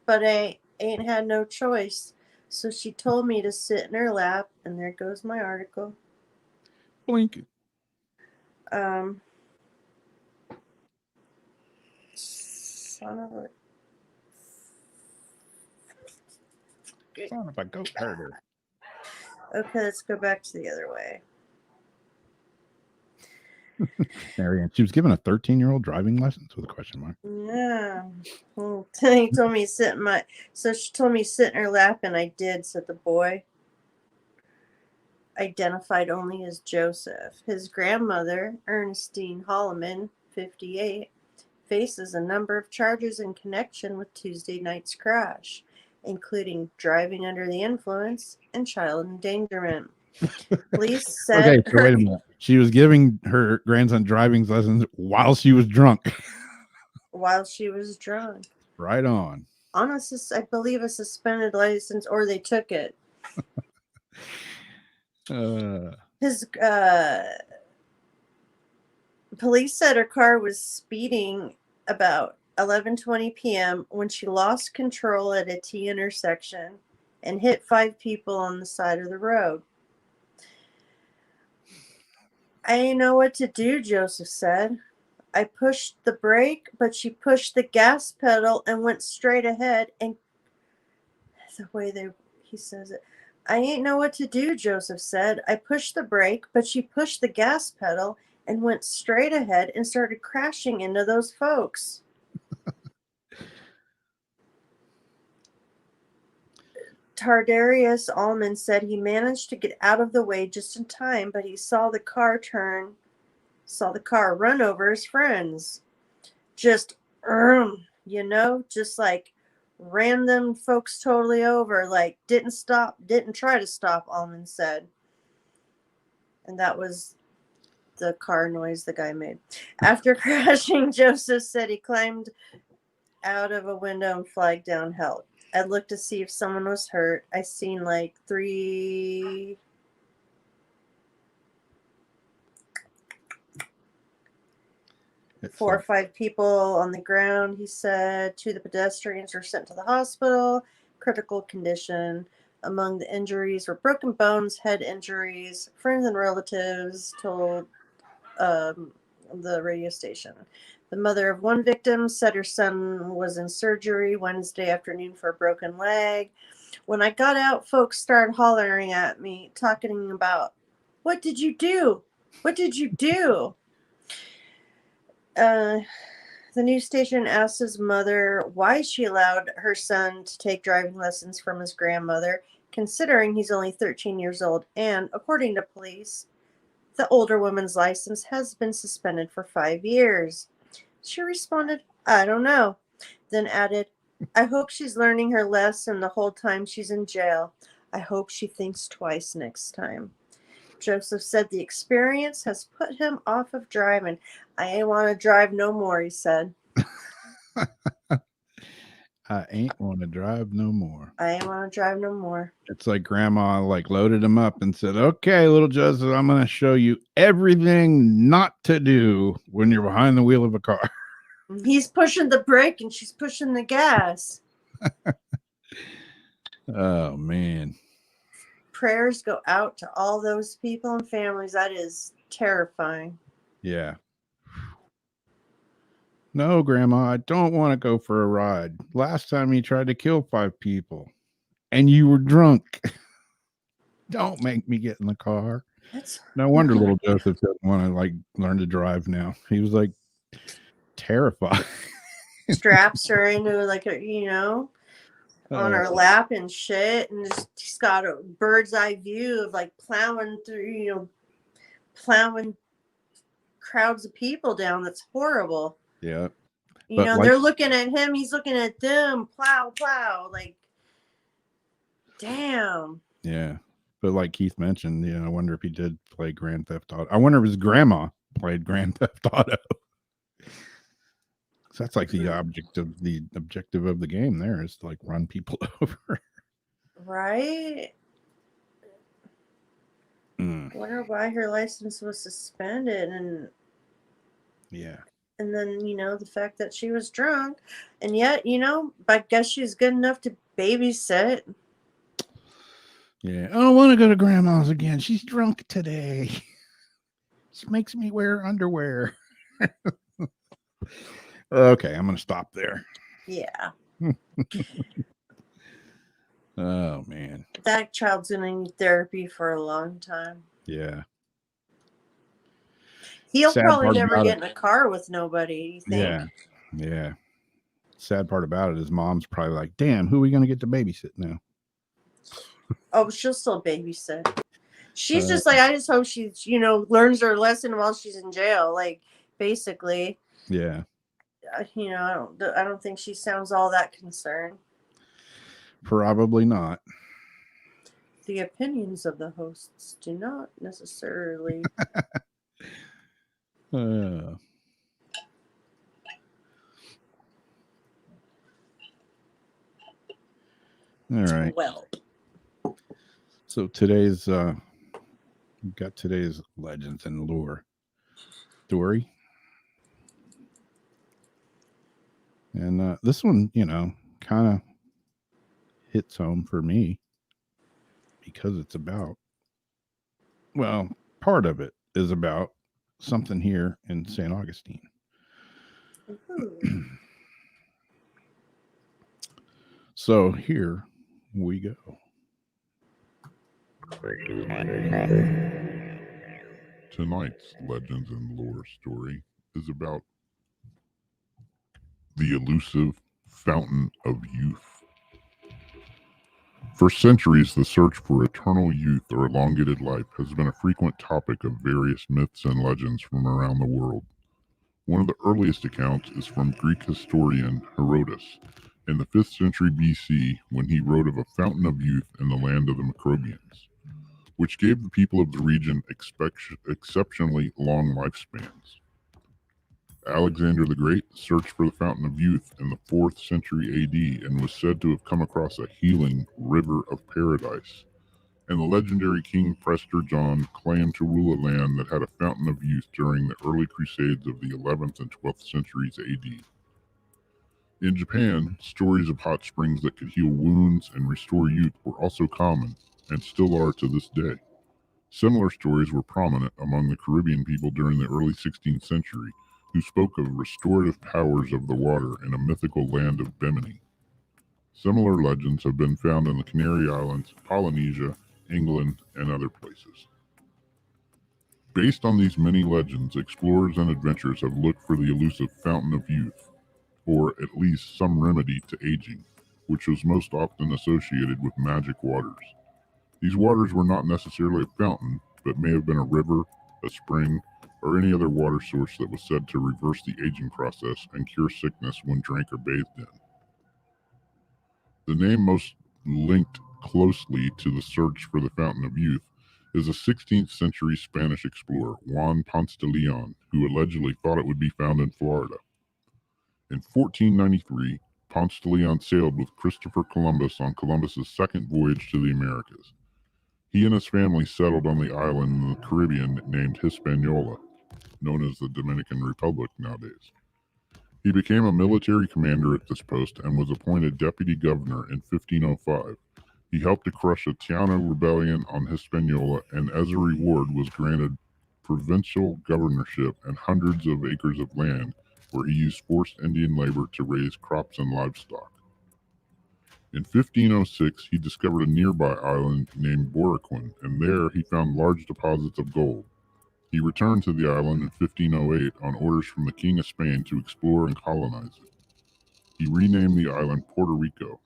but I ain't had no choice. So she told me to sit in her lap, and there goes my article. Blink. Son of Son of a goat herder. Okay, let's go back to the other way. Marianne, she was given a 13-year-old driving lessons with a question mark. Yeah. Well, he told me to sit in my. So she told me to sit in her lap, and I did. Said the boy, identified only as Joseph. His grandmother, Ernestine Holloman, 58, faces a number of charges in connection with Tuesday night's crash, including driving under the influence and child endangerment. Police said. Okay, so wait a minute. She was giving her grandson driving lessons while she was drunk. While she was drunk. Right on. I believe a suspended license, or they took it. His Police said her car was speeding about 11:20 p.m. when she lost control at a T intersection and hit 5 people on the side of the road. I didn't know what to do, Joseph said. I pushed the brake, but she pushed the gas pedal and went straight ahead. And the way he says it, I ain't know what to do, Joseph said. I pushed the brake, but she pushed the gas pedal and went straight ahead and started crashing into those folks. Tardarius Allman said he managed to get out of the way just in time, but he saw the car run over his friends. Just, just like ran them folks totally over, like didn't try to stop, Allman said. And that was the car noise the guy made. After crashing, Joseph said he climbed out of a window and flagged down help. I looked to see if someone was hurt. I seen like 4 or 5 people on the ground, he said. 2 of the pedestrians were sent to the hospital, critical condition. Among the injuries were broken bones, head injuries. Friends and relatives told the radio station. The mother of one victim said her son was in surgery Wednesday afternoon for a broken leg. When I got out, folks started hollering at me, talking about, "What did you do? What did you do?" The news station asked his mother why she allowed her son to take driving lessons from his grandmother, considering he's only 13 years old, and, according to police, the older woman's license has been suspended for 5 years. She responded, "I don't know," then added, "I hope she's learning her lesson the whole time she's in jail. I hope she thinks twice next time." Joseph said the experience has put him off of driving. "I ain't want to drive no more," he said. I ain't want to drive no more. I ain't want to drive no more. It's like grandma like loaded him up and said, "Okay, little Joseph, I'm going to show you everything not to do when you're behind the wheel of a car." He's pushing the brake and she's pushing the gas. Oh, man. Prayers go out to all those people and families. That is terrifying. Yeah. "No, Grandma, I don't want to go for a ride. Last time you tried to kill 5 people and you were drunk. Don't make me get in the car." No wonder little Joseph doesn't want to like learn to drive now. He was like terrified. Straps her into like on her lap and shit, and she's got a bird's eye view of like plowing crowds of people down. That's horrible. Yeah. They're looking at him, he's looking at them, plow, like, damn. Yeah. But like Keith mentioned, I wonder if he did play Grand Theft Auto. I wonder if his grandma played Grand Theft Auto. So that's like the objective of the game there is to like run people over. Right? Mm. Wonder why her license was suspended, and Yeah. And then, the fact that she was drunk, and yet, I guess she's good enough to babysit. Yeah. "I don't want to go to grandma's again. She's drunk today. She makes me wear underwear." Okay, I'm going to stop there. Yeah. Oh, man. That child's going to need therapy for a long time. Yeah. He'll Sad probably part never about get in a car with nobody, you think? Yeah. Yeah. Sad part about it is mom's probably like, "Damn, who are we going to get to babysit now?" Oh, she'll still babysit. She's just like, I just hope she, learns her lesson while she's in jail. Like, basically. Yeah. I don't think she sounds all that concerned. Probably not. The opinions of the hosts do not necessarily. All right. Well. So today's we've got today's legends and lore story. And this one, kind of hits home for me because it's about, well, part of it is about something here in St. Augustine. Ooh. So here we go. Tonight's Legends and Lore story is about the elusive Fountain of Youth. For centuries, the search for eternal youth or elongated life has been a frequent topic of various myths and legends from around the world. One of the earliest accounts is from Greek historian Herodotus in the 5th century BC, when he wrote of a fountain of youth in the land of the Macrobians, which gave the people of the region exceptionally long lifespans. Alexander the Great searched for the Fountain of Youth in the 4th century AD and was said to have come across a healing river of paradise. And the legendary King Prester John claimed to rule a land that had a Fountain of Youth during the early Crusades of the 11th and 12th centuries AD. In Japan, stories of hot springs that could heal wounds and restore youth were also common, and still are to this day. Similar stories were prominent among the Caribbean people during the early 16th century, who spoke of restorative powers of the water in a mythical land of Bimini. Similar legends have been found in the Canary Islands, Polynesia, England, and other places. Based on these many legends, explorers and adventurers have looked for the elusive Fountain of Youth, or at least some remedy to aging, which was most often associated with magic waters. These waters were not necessarily a fountain, but may have been a river, a spring, or any other water source that was said to reverse the aging process and cure sickness when drank or bathed in. The name most linked closely to the search for the Fountain of Youth is a 16th century Spanish explorer, Juan Ponce de Leon, who allegedly thought it would be found in Florida. In 1493, Ponce de Leon sailed with Christopher Columbus on Columbus's second voyage to the Americas. He and his family settled on the island in the Caribbean named Hispaniola, known as the Dominican Republic nowadays. He became a military commander at this post and was appointed deputy governor in 1505. He helped to crush a Taino rebellion on Hispaniola, and as a reward was granted provincial governorship and hundreds of acres of land where he used forced Indian labor to raise crops and livestock. In 1506, he discovered a nearby island named Boriquin, and there he found large deposits of gold. He returned to the island in 1508 on orders from the King of Spain to explore and colonize it. He renamed the island Puerto Rico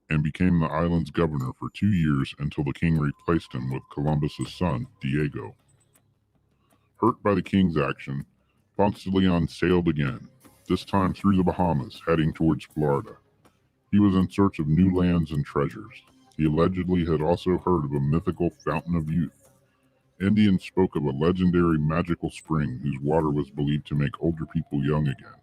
and became the island's governor for 2 years until the king replaced him with Columbus's son, Diego. Hurt by the king's action, Ponce de Leon sailed again, this time through the Bahamas, heading towards Florida. He was in search of new lands and treasures. He allegedly had also heard of a mythical Fountain of Youth. Indians spoke of a legendary magical spring whose water was believed to make older people young again.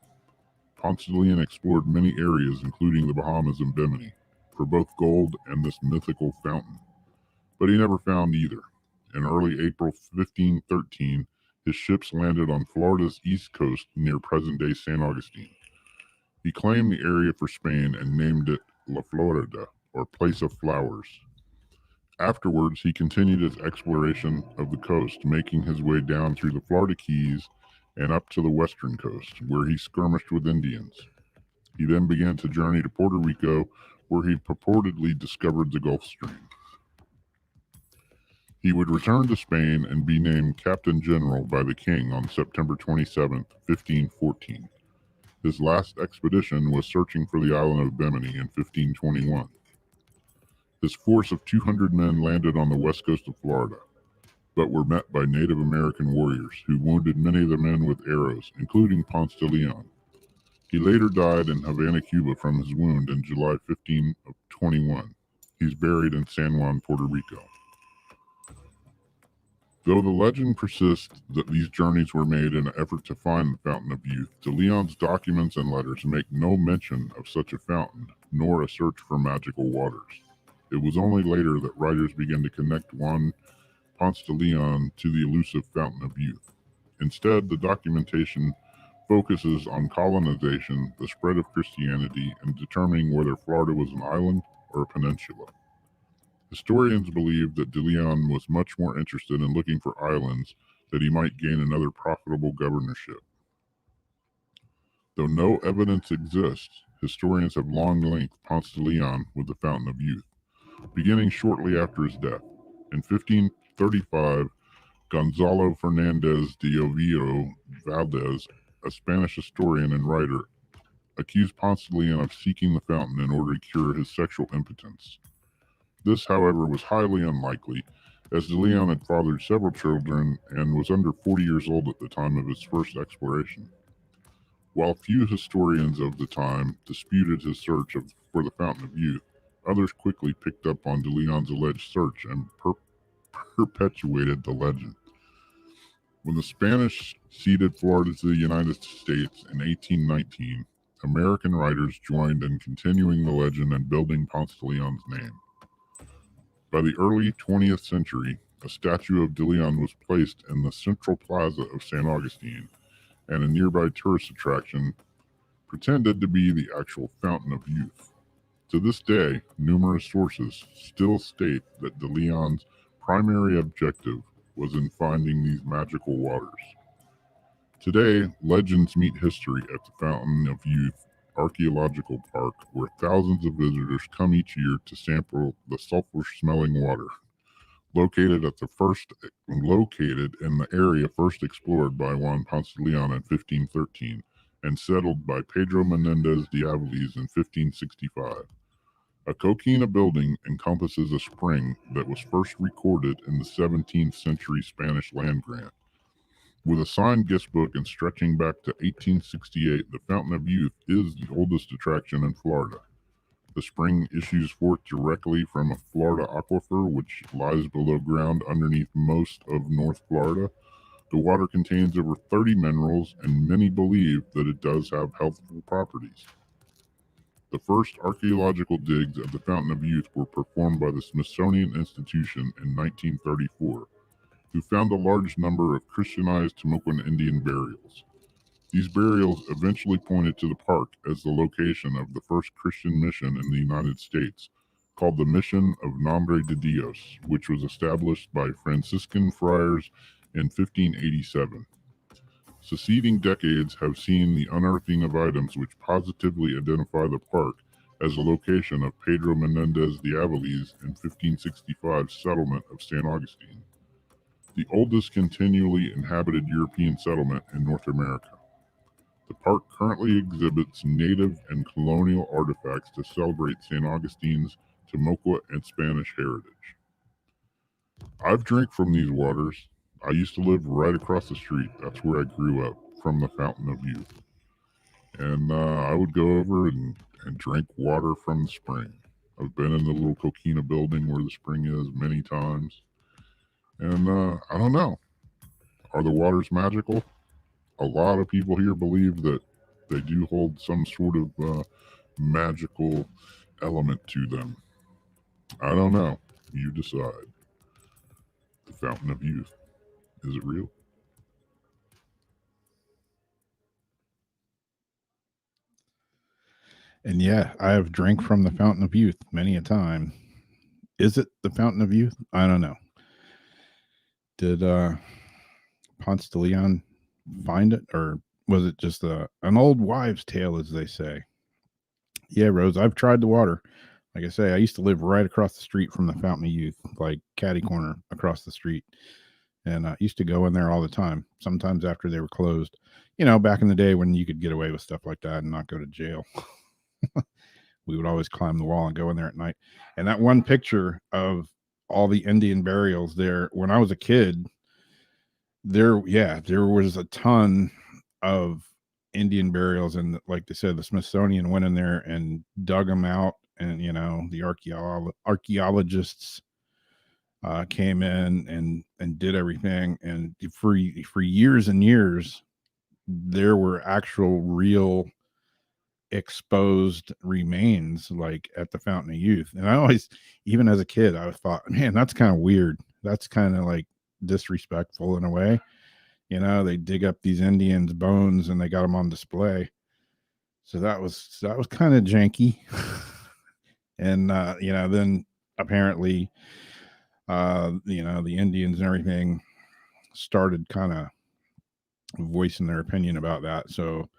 Ponce de Leon explored many areas, including the Bahamas and Bimini, for both gold and this mythical fountain. But he never found either. In early April 1513, his ships landed on Florida's east coast near present-day St. Augustine. He claimed the area for Spain and named it La Florida, or Place of Flowers. Afterwards, he continued his exploration of the coast, making his way down through the Florida Keys and up to the western coast, where he skirmished with Indians. He then began to journey to Puerto Rico, where he purportedly discovered the Gulf Stream. He would return to Spain and be named Captain General by the king on September 27, 1514. His last expedition was searching for the island of Bimini in 1521. His force of 200 men landed on the west coast of Florida, but were met by Native American warriors who wounded many of the men with arrows, including Ponce de Leon. He later died in Havana, Cuba from his wound in July 1521. He's buried in San Juan, Puerto Rico. Though the legend persists that these journeys were made in an effort to find the Fountain of Youth, de Leon's documents and letters make no mention of such a fountain, nor a search for magical waters. It was only later that writers began to connect Juan Ponce de Leon to the elusive Fountain of Youth. Instead, the documentation focuses on colonization, the spread of Christianity, and determining whether Florida was an island or a peninsula. Historians believe that de Leon was much more interested in looking for islands that he might gain another profitable governorship. Though no evidence exists, historians have long linked Ponce de Leon with the Fountain of Youth, beginning shortly after his death. In 1535, Gonzalo Fernandez de Oviedo Valdez, a Spanish historian and writer, accused Ponce de Leon of seeking the fountain in order to cure his sexual impotence. This, however, was highly unlikely, as de Leon had fathered several children and was under 40 years old at the time of his first exploration. While few historians of the time disputed his search for the Fountain of Youth, others quickly picked up on de Leon's alleged search and perpetuated the legend. When the Spanish ceded Florida to the United States in 1819, American writers joined in continuing the legend and building Ponce de Leon's name. By the early 20th century, a statue of de Leon was placed in the central plaza of St. Augustine, and a nearby tourist attraction pretended to be the actual Fountain of Youth. To this day, numerous sources still state that de Leon's primary objective was in finding these magical waters. Today, legends meet history at the Fountain of Youth Archaeological Park, where thousands of visitors come each year to sample the sulfur-smelling water. Located in the area first explored by Juan Ponce de Leon in 1513 and settled by Pedro Menendez de Aviles in 1565. A coquina building encompasses a spring that was first recorded in the 17th century Spanish land grant. With a signed guest book and stretching back to 1868, the Fountain of Youth is the oldest attraction in Florida. The spring issues forth directly from a Florida aquifer, which lies below ground underneath most of North Florida. The water contains over 30 minerals, and many believe that it does have healthful properties. The first archaeological digs of the Fountain of Youth were performed by the Smithsonian Institution in 1934, who found a large number of Christianized Timucuan Indian burials. These burials eventually pointed to the park as the location of the first Christian mission in the United States, called the Mission of Nombre de Dios, which was established by Franciscan friars in 1587. Succeeding decades have seen the unearthing of items which positively identify the park as the location of Pedro Menendez de Aviles in 1565's settlement of St. Augustine, the oldest continually inhabited European settlement in North America. The park currently exhibits native and colonial artifacts to celebrate St. Augustine's Timucua and Spanish heritage. I've drank from these waters. I used to live right across the street. That's where I grew up, from the Fountain of Youth. And I would go over and drink water from the spring. I've been in the little coquina building where the spring is many times. And I don't know. Are the waters magical? A lot of people here believe that they do hold some sort of magical element to them. I don't know. You decide. The Fountain of Youth. Is it real? And yeah, I have drank from the Fountain of Youth many a time. Is it the Fountain of Youth? I don't know. Did Ponce de Leon find it, or was it just an old wives' tale, as they say? Yeah, Rose, I've tried the water. Like I say, I used to live right across the street from the Fountain of Youth, like catty corner across the street. And I used to go in there all the time, sometimes after they were closed. You know, back in the day when you could get away with stuff like that and not go to jail. We would always climb the wall and go in there at night. And that one picture of all the Indian burials there, when I was a kid, there was a ton of Indian burials. And like they said, the Smithsonian went in there and dug them out. And, you know, the archaeologists came in and did everything. And for years and years, there were actual real exposed remains like at the Fountain of Youth. And I always, even as a kid, I thought, man, that's kind of weird. That's kind of like disrespectful in a way. You know, they dig up these Indians' bones and they got them on display. So that was kind of janky. And you know, then apparently you know, the Indians and everything started kind of voicing their opinion about that. So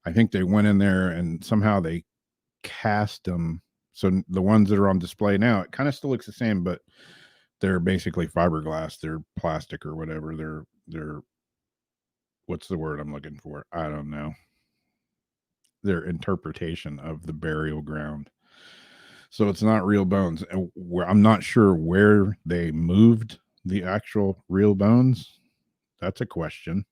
I think they went in there and somehow they cast them. So the ones that are on display now, it kind of still looks the same, but they're basically fiberglass. They're plastic or whatever. They're what's the word I'm looking for? I don't know. Their interpretation of the burial ground. So it's not real bones. And I'm not sure where they moved the actual real bones. That's a question.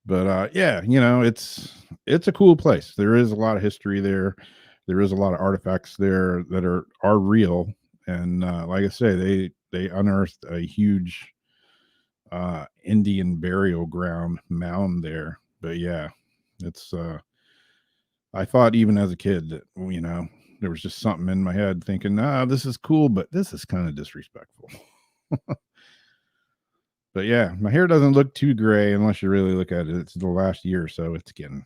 But yeah, you know, it's a cool place. There is a lot of history there. There is a lot of artifacts there that are real. And like I say, they unearthed a huge Indian burial ground mound there. But yeah, it's I thought even as a kid that, you know, there was just something in my head thinking, this is cool, but this is kind of disrespectful. But yeah, my hair doesn't look too gray unless you really look at it. It's the last year or so. It's getting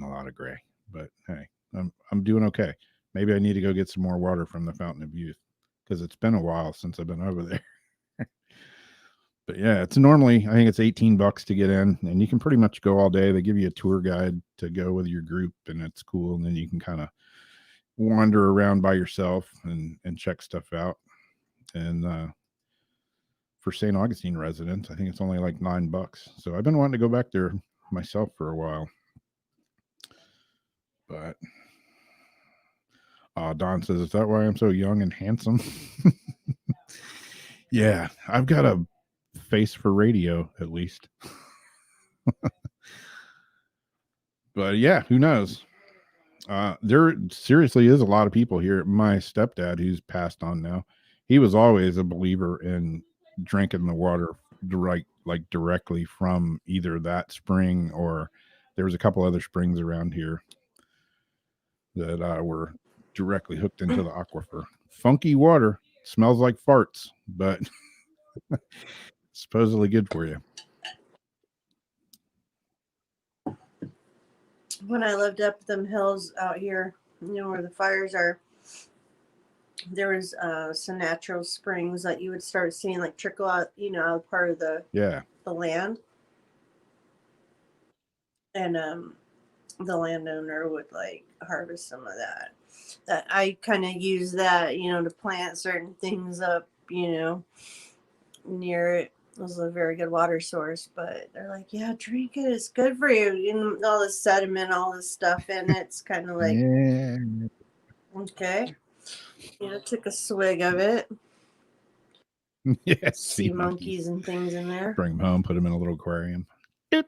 a lot of gray. But hey, I'm doing okay. Maybe I need to go get some more water from the Fountain of Youth because it's been a while since I've been over there. But yeah, it's normally, I think it's $18 to get in, and you can pretty much go all day. They give you a tour guide to go with your group, and it's cool. And then you can kind of wander around by yourself and check stuff out. And for St. Augustine residents, I think it's only like $9. So I've been wanting to go back there myself for a while. But Don says, is that why I'm so young and handsome? Yeah, I've got a face for radio, at least. But yeah, who knows? There seriously is a lot of people here. My stepdad, who's passed on now, he was always a believer in drinking the water directly from either that spring, or there was a couple other springs around here that were directly hooked into the aquifer. Funky water, smells like farts, but supposedly good for you. When I lived up them hills out here, you know, where the fires are, there was some natural springs that you would start seeing like trickle out, you know, out part of the land. And the landowner would like harvest some of that. That I kind of use that, you know, to plant certain things up, you know, near it. It was a very good water source, but they're like, yeah, drink it. It's good for you. And all this sediment, all this stuff in it. It's kind of like, yeah. Okay. You know, took a swig of it. Yeah, Sea monkeys and things in there. Bring them home, put them in a little aquarium. Yeah.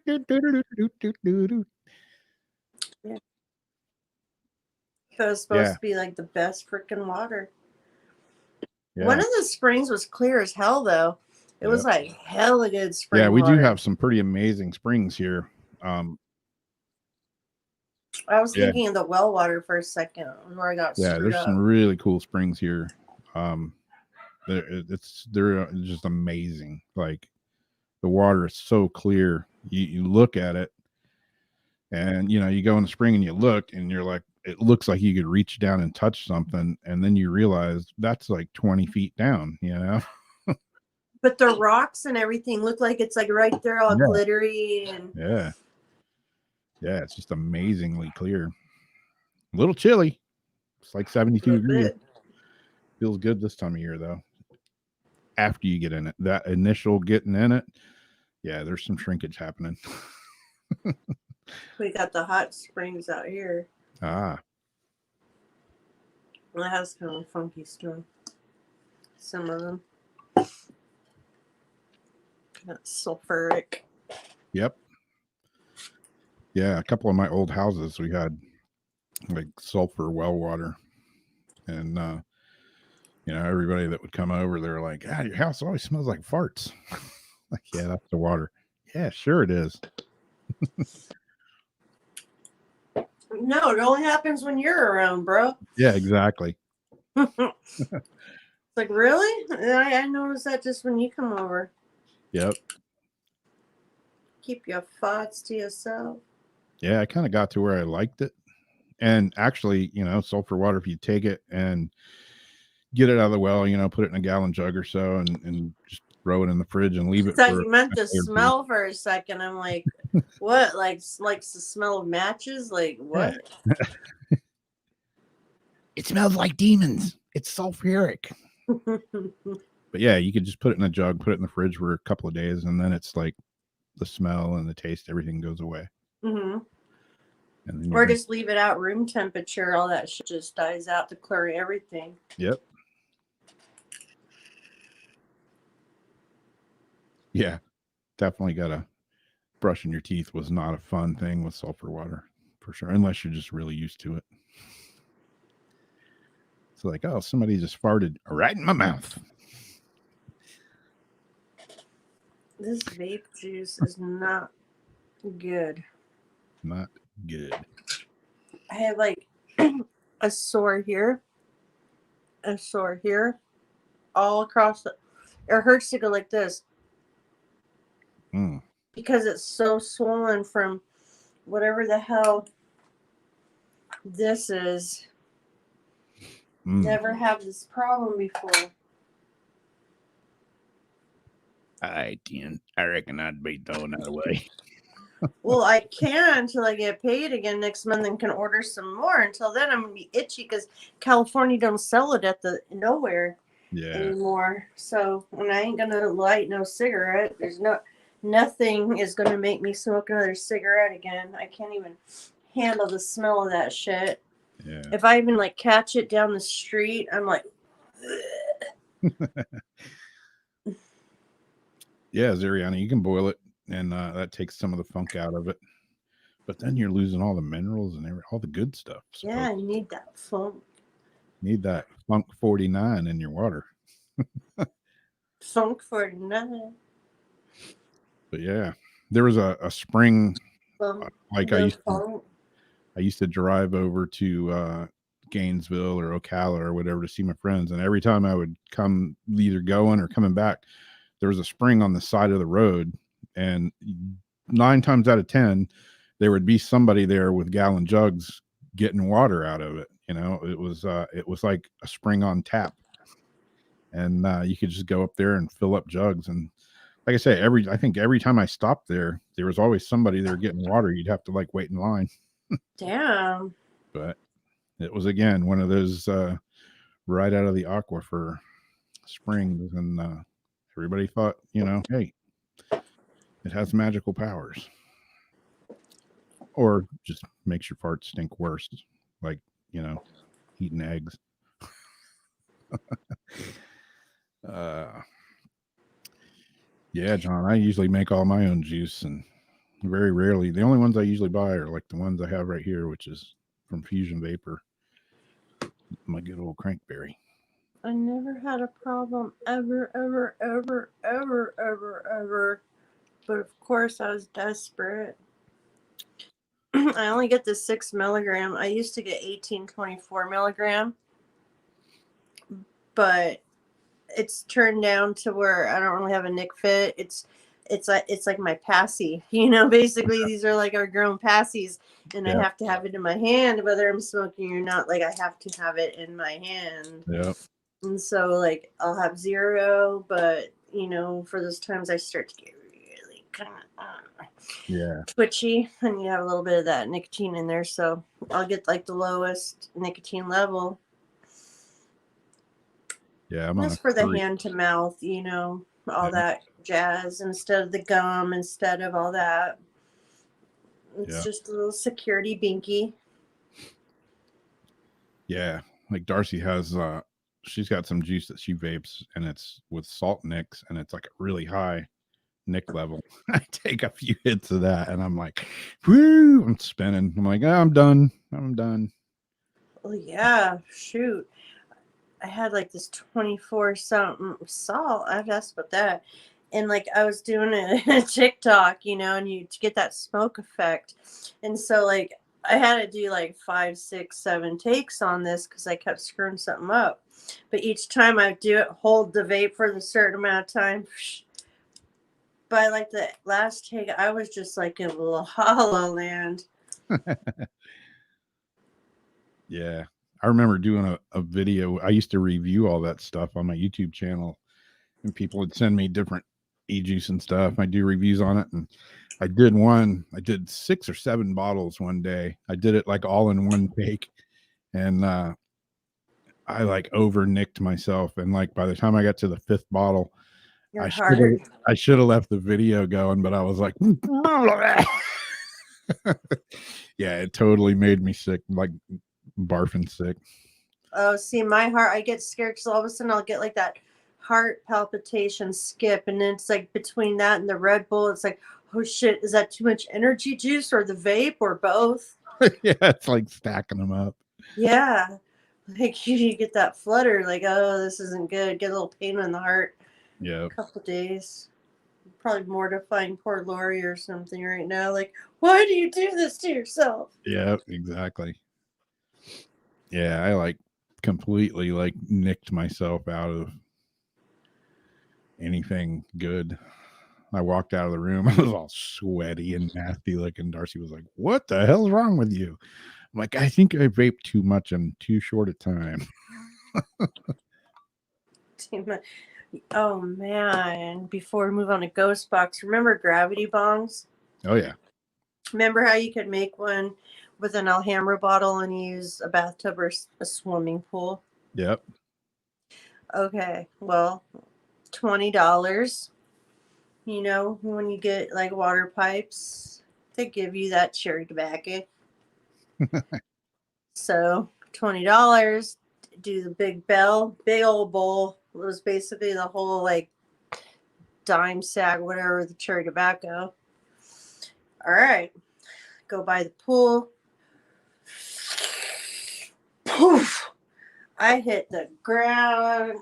So it was supposed to be like the best freaking water. Yeah. One of the springs was clear as hell, though. It was like hella good spring water. Yeah, we do have some pretty amazing springs here. I was thinking of the well water for a second, where I got there's some really cool springs here. They're just amazing. Like the water is so clear. You look at it, and you know, you go in the spring and you look, and you're like, it looks like you could reach down and touch something, and then you realize that's like 20 feet down. You know. But the rocks and everything look like it's like right there, all glittery and it's just amazingly clear. A little chilly. It's like 72 degrees. Feels good this time of year though. After you get in it, that initial getting in it, there's some shrinkage happening. We got the hot springs out here. Well, it has kind of funky stuff. Some of them. That's sulfuric. Yep. Yeah, a couple of my old houses, we had like sulfur well water. And you know, everybody that would come over, they're like, your house always smells like farts. Like, yeah, that's the water. Yeah, sure it is. No, it only happens when you're around, bro. Yeah, exactly. It's like, really? I noticed that just when you come over. Yep. Keep your thoughts to yourself. Yeah, I kind of got to where I liked it. And actually, sulfur water, if you take it and get it out of the well, put it in a gallon jug or so and just throw it in the fridge and leave I it thought for you meant a the day or two. smell for a second. I'm like, what? Like the smell of matches? Like what? It smells like demons. It's sulfuric. But yeah, you could just put it in a jug, put it in the fridge for a couple of days, and then it's like the smell and the taste, everything goes away. Mm-hmm. And then Or just leave it out room temperature. All that shit just dies out to clear everything. Yep. Yeah, definitely gotta brushing your teeth was not a fun thing with sulfur water for sure, unless you're just really used to it. It's like, oh, somebody just farted right in my mouth. This vape juice is not good. Not good. I have like a sore here, all across it hurts to go like this because it's so swollen from whatever the hell this is. Never have this problem before. I reckon I'd be throwing that away. Well, I can until I get paid again next month and can order some more. Until then, I'm gonna be itchy because California don't sell it at the nowhere anymore. So, and I ain't gonna light no cigarette. There's nothing is gonna make me smoke another cigarette again. I can't even handle the smell of that shit. Yeah. If I even like catch it down the street, I'm like. Yeah, Zeriana, you can boil it, and that takes some of the funk out of it. But then you're losing all the minerals and all the good stuff. Yeah, I need that funk. Need that funk 49 in your water. Funk 49. But yeah, there was a spring. Like I used to drive over to Gainesville or Ocala or whatever to see my friends, and every time I would come either going or coming back, there was a spring on the side of the road, and 9 times out of 10 there would be somebody there with gallon jugs getting water out of it. It was like a spring on tap, and you could just go up there and fill up jugs. And like I say, I think every time I stopped there was always somebody there getting water. You'd have to like wait in line. Damn. But it was, again, one of those right out of the aquifer springs, and everybody thought, hey, it has magical powers, or just makes your farts stink worse, like eating eggs. Yeah, John, I usually make all my own juice, and very rarely, the only ones I usually buy are like the ones I have right here, which is from Fusion Vapor, my good old crankberry. I never had a problem ever. But of course, I was desperate. I only get the 6 milligram. I used to get 1824 milligram, but it's turned down to where I don't really have a Nick fit. It's like my passy. Basically these are like our grown passies, and I have to have it in my hand whether I'm smoking or not. Like I have to have it in my hand. Yeah. And so like I'll have 0, but for those times I start to get really kind of twitchy, and you have a little bit of that nicotine in there, so I'll get like the lowest nicotine level. Yeah, I'm just for the hand to mouth, all that jazz, instead of the gum, instead of all that. It's just a little security binky. Yeah, like Darcy has she's got some juice that she vapes, and it's with salt nicks, and it's like a really high nick level. I take a few hits of that, and I'm like, whoo, I'm spinning. I'm like, I'm done. Oh yeah, shoot. I had like this 24 something salt. I've asked about that. And like I was doing a TikTok, and you get that smoke effect. And so like I had to do like 5, 6, 7 takes on this because I kept screwing something up. But each time I do it, hold the vape for a certain amount of time. by like the last take, I was just like in La La Land. Yeah. I remember doing a video. I used to review all that stuff on my YouTube channel, and people would send me different e-juice and stuff. I do reviews on it, and I did 6 or 7 bottles one day. I did it like all in one take, and I like over nicked myself, and like by the time I got to the 5th bottle, Your I heart. should have left the video going, but I was like yeah, it totally made me sick, like barfing sick. Oh, see, my heart, I get scared because all of a sudden I'll get like that heart palpitation skip. And then it's like between that and the Red Bull, it's like, oh shit, is that too much energy juice or the vape or both? Yeah, it's like stacking them up. Yeah. Like you get that flutter, like, oh, this isn't good. Get a little pain in the heart. Yeah. A couple days. Probably mortifying poor Lori or something right now. Like, why do you do this to yourself? Yeah, exactly. Yeah, I like completely like nicked myself out of anything good. I walked out of the room. I was all sweaty and nasty looking. Darcy was like, "What the hell's wrong with you?" I'm like, "I think I vaped too much in too short a time." Oh man! Before we move on to Ghost Box, remember Gravity Bongs? Oh yeah. Remember how you could make one with an Alhambra bottle and use a bathtub or a swimming pool? Yep. Okay, well, $20. You know, when you get like water pipes, they give you that cherry tobacco. So $20, do the big bell, big old bowl. It was basically the whole like dime sack, whatever, the cherry tobacco. All right, go by the pool. Poof! I hit the ground.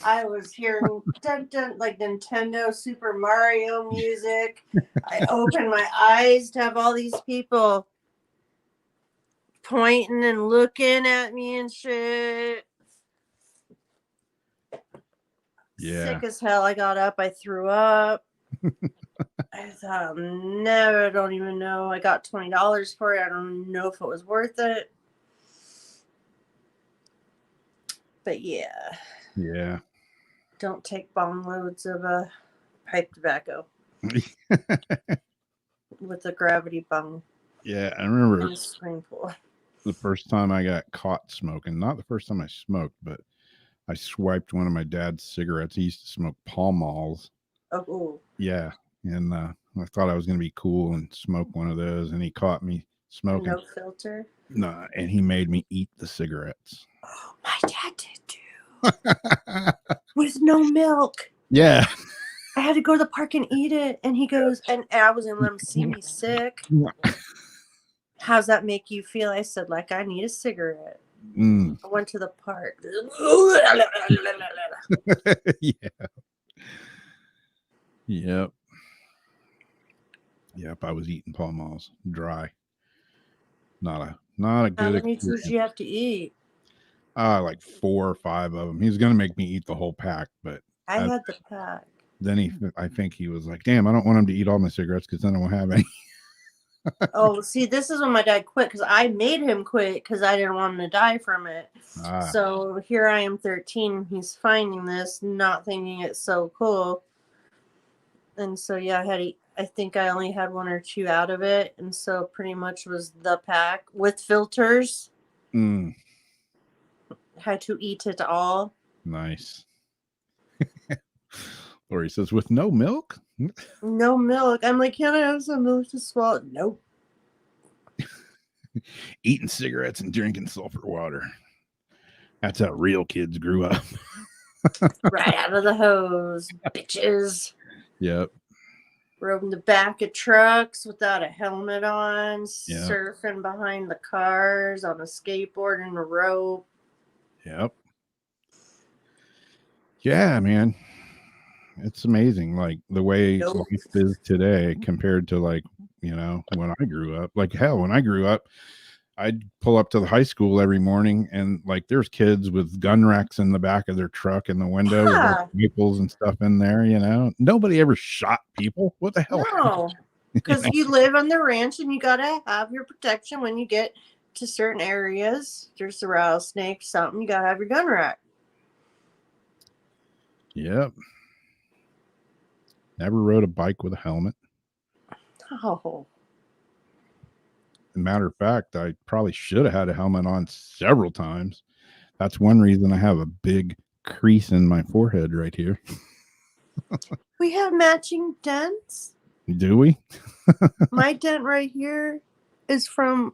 I was hearing dun, dun, like Nintendo Super Mario music. I opened my eyes to have all these people pointing and looking at me and shit. Yeah. Sick as hell. I got up. I threw up. I thought, I don't even know. I got $20 for it. I don't know if it was worth it. But yeah. Yeah. Don't take bong loads of pipe tobacco with a gravity bung Yeah, I remember in the swimming pool. the first time I got caught smoking. Not the first time I smoked, but I swiped one of my dad's cigarettes. He used to smoke Pall Malls. Oh, Yeah, and I thought I was going to be cool and smoke one of those, and he caught me smoking. no filter. No, and he made me eat the cigarettes. Oh, my dad did too. With no milk. Yeah. I had to go to the park and eat it. And he goes, and I was going to let him see me sick. How's that make you feel? I said, like, I need a cigarette. Mm. I went to the park. Yeah. Yep. Yep. I was eating Pall Malls dry. Not a How good many experience. did you have to eat? Like 4 or 5 of them. He was going to make me eat the whole pack, but I had the pack. then I think he was like, damn, I don't want him to eat all my cigarettes because then I won't have any. Oh, see, this is when my dad quit because I made him quit because I didn't want him to die from it. So here I am 13. He's finding this, not thinking it's so cool. And so, yeah, I think I only had 1 or 2 out of it. And so pretty much was the pack with filters. Mm. Had to eat it all. Nice. Lori says, with no milk? No milk. I'm like, can I have some milk to swallow? Nope. Eating cigarettes and drinking sulfur water. That's how real kids grew up. Right out of the hose, bitches. Yep. Rode in the back of trucks without a helmet on, Yep. surfing behind the cars on a skateboard and a rope. Yep. Yeah, man. It's amazing, like the way Nope. life is today compared to like, when I grew up. Like hell, when I grew up, I'd pull up to the high school every morning, and like there's kids with gun racks in the back of their truck in the window with Yeah. all rifles and stuff in there. Nobody ever shot people. What the hell? No, because you live on the ranch and you gotta have your protection when you get to certain areas. There's a rattlesnake, something. You gotta have your gun rack. Yep. Never rode a bike with a helmet. Oh, Matter of fact, I probably should have had a helmet on several times. That's one reason I have a big crease in my forehead right here. we have matching dents. Do we? My dent right here is from.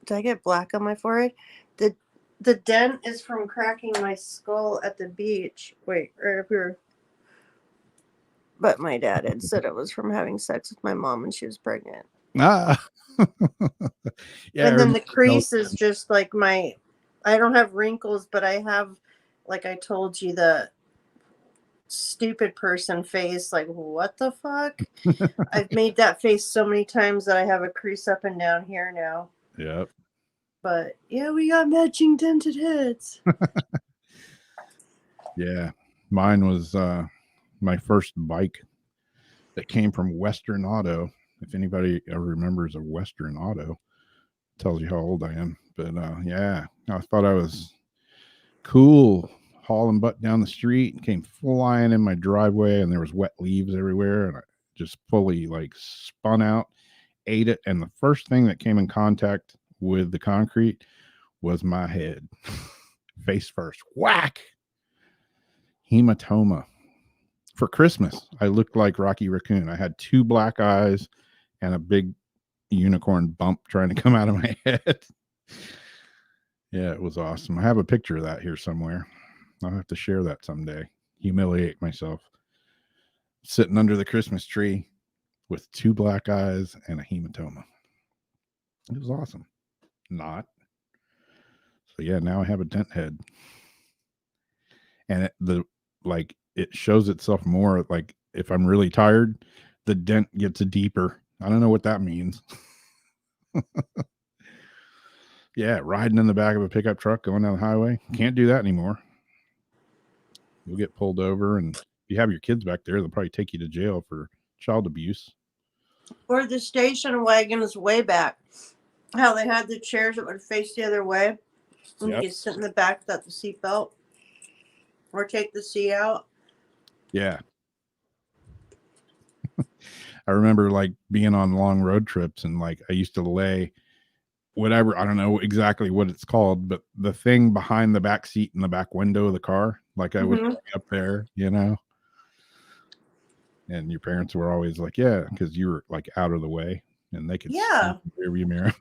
Did I get black on my forehead? The dent is from cracking my skull at the beach. Wait, right up here. But my dad had said it was from having sex with my mom when she was pregnant. Ah. Yeah. And then the crease is just like I don't have wrinkles, but I have, like I told you, the stupid person face. Like, what the fuck? I've made that face so many times that I have a crease up and down here now. Yep. But yeah, we got matching dented heads. Yeah. Mine was my first bike that came from Western Auto. If anybody ever remembers a Western Auto, tells you how old I am. But yeah, I thought I was cool hauling butt down the street and came flying in my driveway, and there was wet leaves everywhere, and I just fully like spun out, ate it, and the first thing that came in contact with the concrete was my head. Face first. Whack! Hematoma. For Christmas, I looked like Rocky Raccoon. I had 2 black eyes and a big unicorn bump trying to come out of my head. Yeah, it was awesome. I have a picture of that here somewhere. I'll have to share that someday. Humiliate myself. Sitting under the Christmas tree with 2 black eyes and a hematoma. It was awesome. Not. So yeah, now I have a dent head. And it shows itself more like if I'm really tired, the dent gets deeper. I don't know what that means. Yeah, riding in the back of a pickup truck going down the highway. Can't do that anymore. You'll get pulled over, and if you have your kids back there, they'll probably take you to jail for child abuse. Or the station wagon is way back. How they had the chairs that would face the other way. And Yep. you could sit in the back without the seatbelt. Or take the seat out. Yeah. I remember like being on long road trips, and like I used to lay whatever, I don't know exactly what it's called, but the thing behind the back seat in the back window of the car, like I would lay up there, and your parents were always like, yeah, because you were like out of the way and they could see the rearview mirror.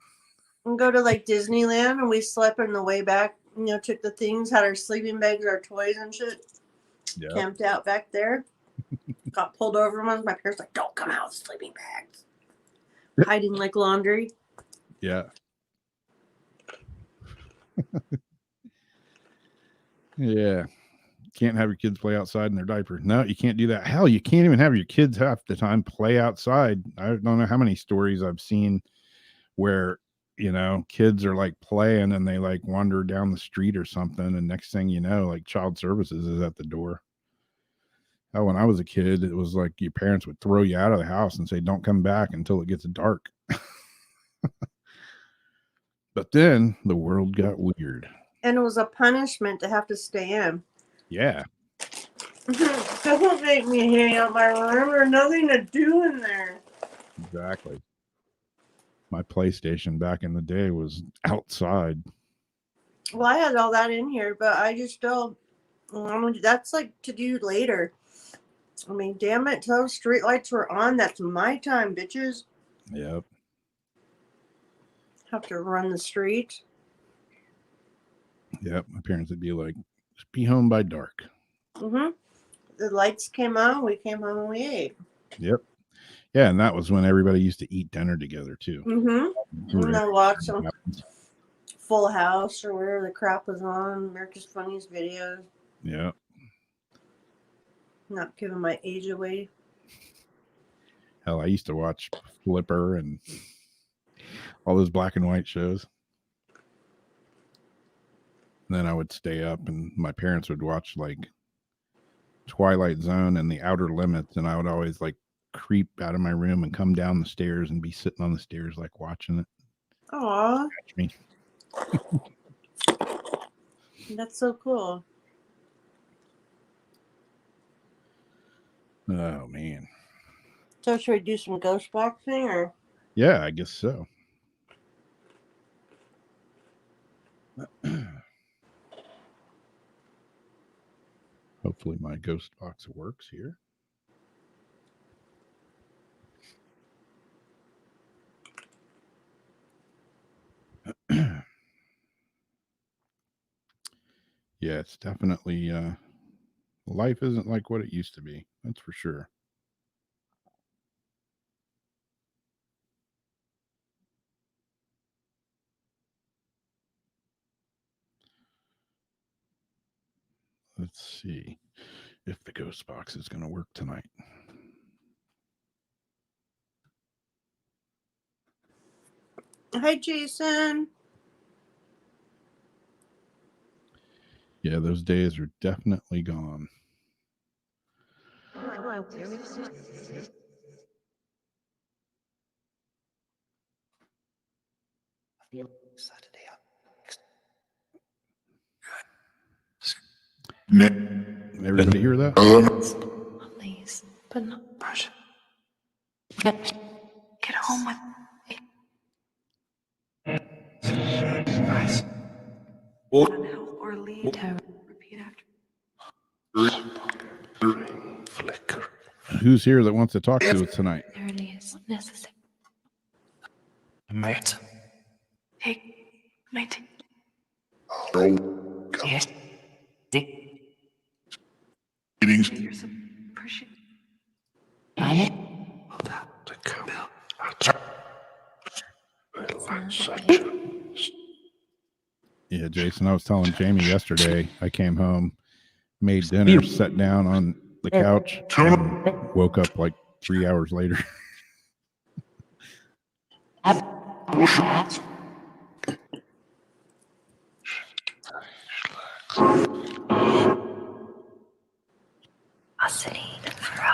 And go to like Disneyland, and we slept in the way back, took the things, had our sleeping bags, our toys and shit. Yeah. Camped out back there. Got pulled over once. My parents like, don't come out with sleeping bags. Hiding like laundry. Yeah. Yeah. Can't have your kids play outside in their diaper. No, you can't do that. Hell, you can't even have your kids half the time play outside. I don't know how many stories I've seen where, kids are like playing and they like wander down the street or something. And next thing you know, like child services is at the door. Oh, when I was a kid, it was like your parents would throw you out of the house and say, don't come back until it gets dark. But then the world got weird. And it was a punishment to have to stay in. Yeah. Don't make me hang out my room. There's nothing to do in there. Exactly. My PlayStation back in the day was outside. Well, I had all that in here, but I just don't. That's like to do later. I mean, damn it, those street lights were on. That's my time, bitches. Yep. Have to run the street. Yep. My parents would be like, just be home by dark. The lights came on. We came home and we ate. Yep. Yeah, and that was when everybody used to eat dinner together too. And I watched some Full House or whatever the crap was on. America's Funniest Videos. Yeah. Not giving my age away. Hell, I used to watch Flipper and all those black and white shows. And then I would stay up, and my parents would watch like Twilight Zone and The Outer Limits, and I would always like creep out of my room and come down the stairs and be sitting on the stairs like watching it. Aw, Catch me. that's so cool. Oh man. So should we do some ghost boxing or? Yeah, I guess so. Hopefully my ghost box works here. Yeah, it's definitely life isn't like what it used to be. That's for sure. Let's see if the ghost box is going to work tonight. Hi, Jason. Yeah, those days are definitely gone. Everybody hear that? Please, but not brush. Get home with help or lead to repeat after. Flicker. Who's here that wants to talk to us tonight? There it is. Necessary. Mate. Take. Mate. Yes. Meetings. You're so precious. The camel. Yeah, Jason, I was telling Jamie yesterday, I came home, made dinner, sat down on the couch, and woke up like 3 hours later.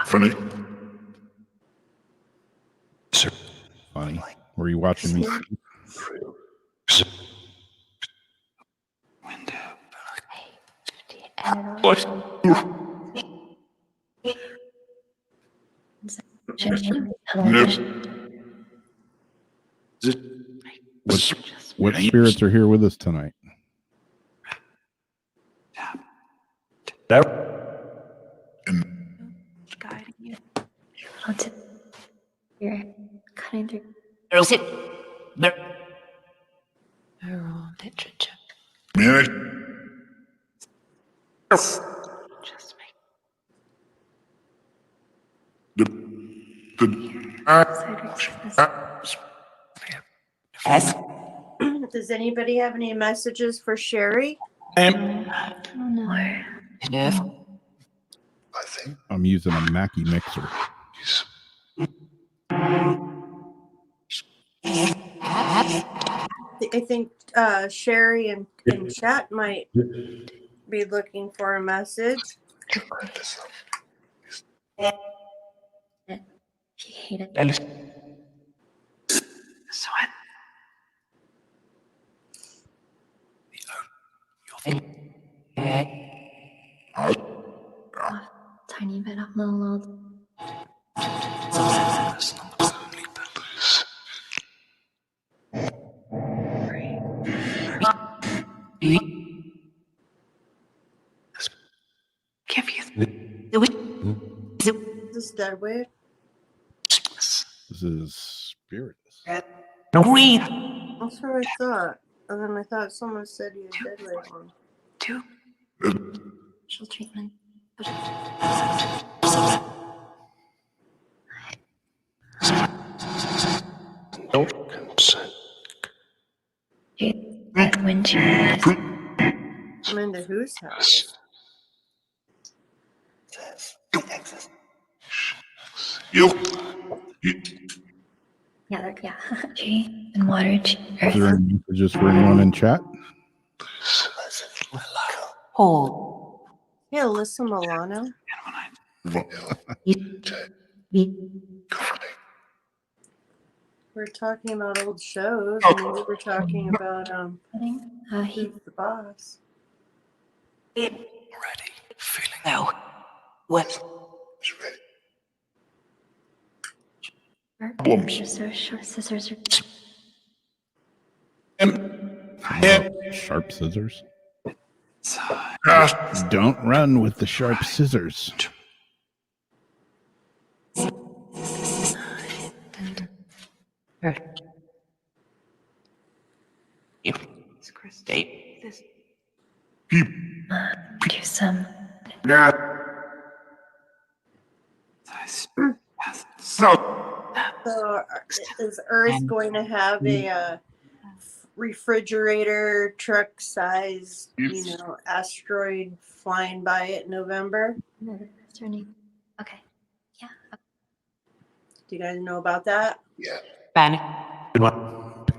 Funny. Funny. Were you watching me? What spirits are here with us tonight? Guiding you. You're cutting through. Oral literature. Manage. Just make Does anybody have any messages for Sherry? Oh no. I think I'm using a Mackie mixer. I think Sherry and chat might be looking for a message. She hated sweat. tiny bit of monologue. Give you This is Deadweight. This is Spiritus. That's what I thought. And then I thought someone said you had Deadweight one. two. She'll treatment. Don't consent. When she I'm into whose house? you. Yeah, yeah. Tree and water, Is there earth. any messages for anyone in chat? Hold. Yeah, Alyssa Milano. We're talking about old shows. I mean, we were talking about He Who's the Boss. Ready. Feeling. No. What? Sharp scissors. Sharp scissors. Ah, Don't run with the sharp scissors. State this. keep. Do some. So, So, is Earth going to have a refrigerator truck size, asteroid flying by it in November? No, that's turning. Okay. Yeah. Do you guys know about that? Panic.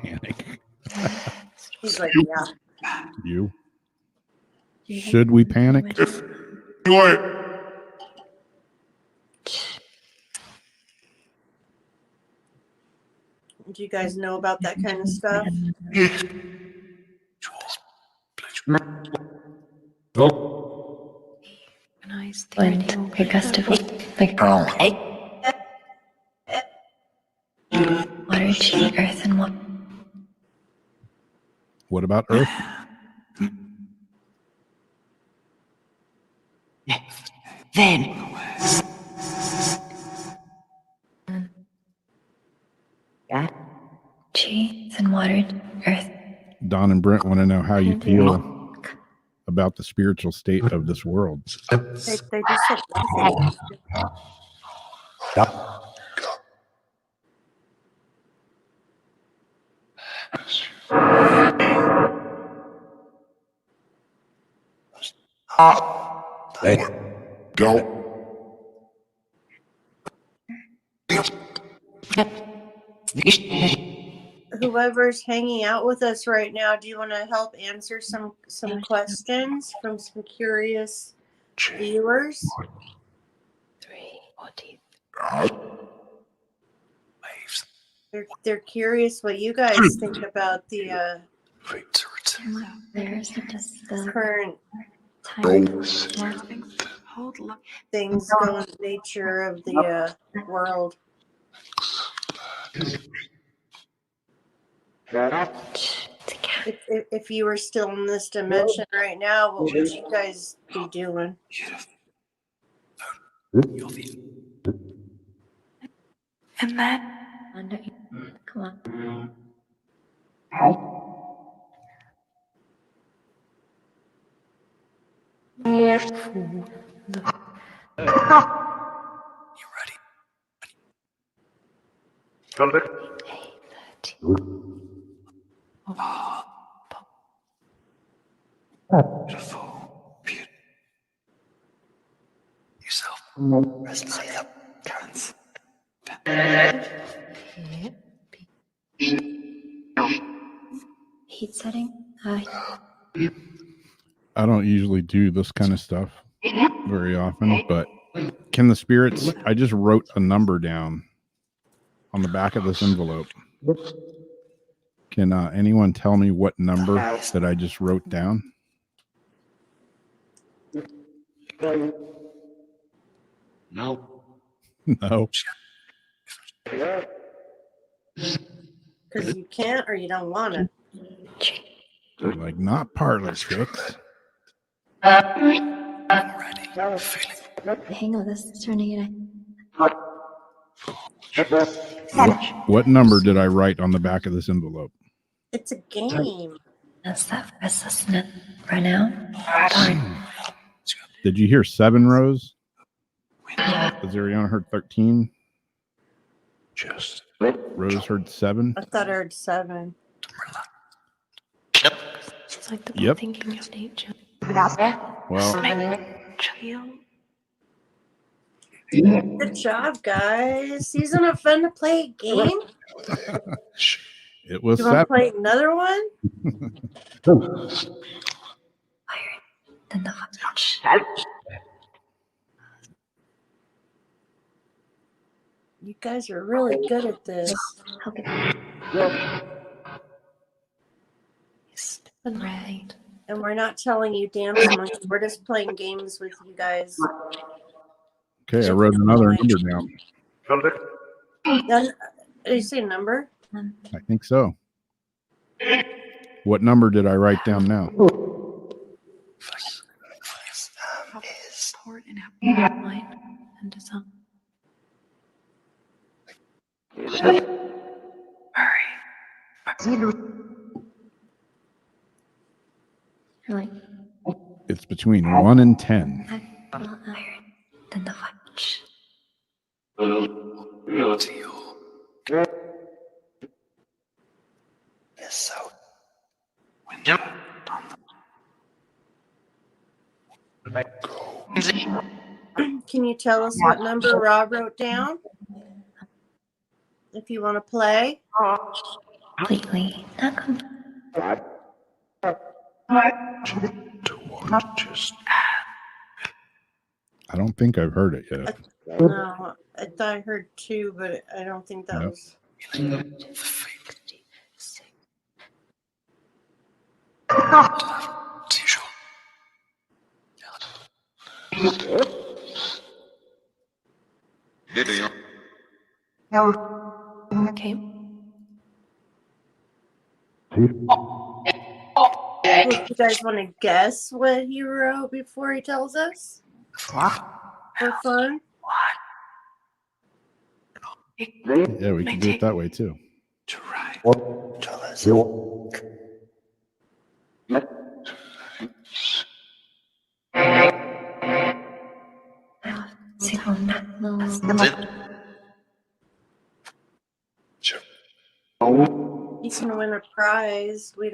Panic. He's like, yeah. You. Should we panic? what? Do you guys know about that kind of stuff? Wind, a gust of like water, tree, earth, and water. What about Earth? Then. Tree, and water, earth. Don and Brent want to know how you feel about the spiritual state of this world. They just said Go. whoever's hanging out with us right now, do you want to help answer some questions from some curious viewers? 3:14. They're curious what you guys think about the There's just the current time. Hold look. things going nature of the world. If you were still in this dimension right now, what would you guys be doing? And then. Come on. Beautiful. Yourself. Rest like up. Currents. Heat setting. I don't usually do this kind of stuff very often, but can the spirits? I just wrote a number down on the back of this envelope. Can anyone tell me what number that I just wrote down? No. No. Because you can't or you don't want to. Like, not parlor tricks. Already. Hang on, this is turning it. What number did I write on the back of this envelope? It's a game. That's that for assessment right now. Darn. Did you hear 7, Rose? Azariana heard 13. Just Rose heard 7. I thought I heard 7. It's like the Yep. thinking of nature. Well, Chill. Good job, guys. Isn't it fun to play a game? It was You want to 7. play another one? Higher than the watch. You guys are really good at this. How good. Right. And we're not telling you dance monkey. We're just playing games with you guys. Okay, I wrote another number down. Did you say a number? I think so. What number did I write down now? Support and help mind and design. Like, It's between 1 and 10. higher than the watch. Yes, so. Can you tell us what number Rob wrote down? If you want to play. Completely. Not I don't think I've heard it yet. No, I thought I heard 2, but I don't think that Nope. was. Okay. Would you guys want to guess what he wrote before he tells us? For fun? Yeah, we can do it that way too. You can win a prize. I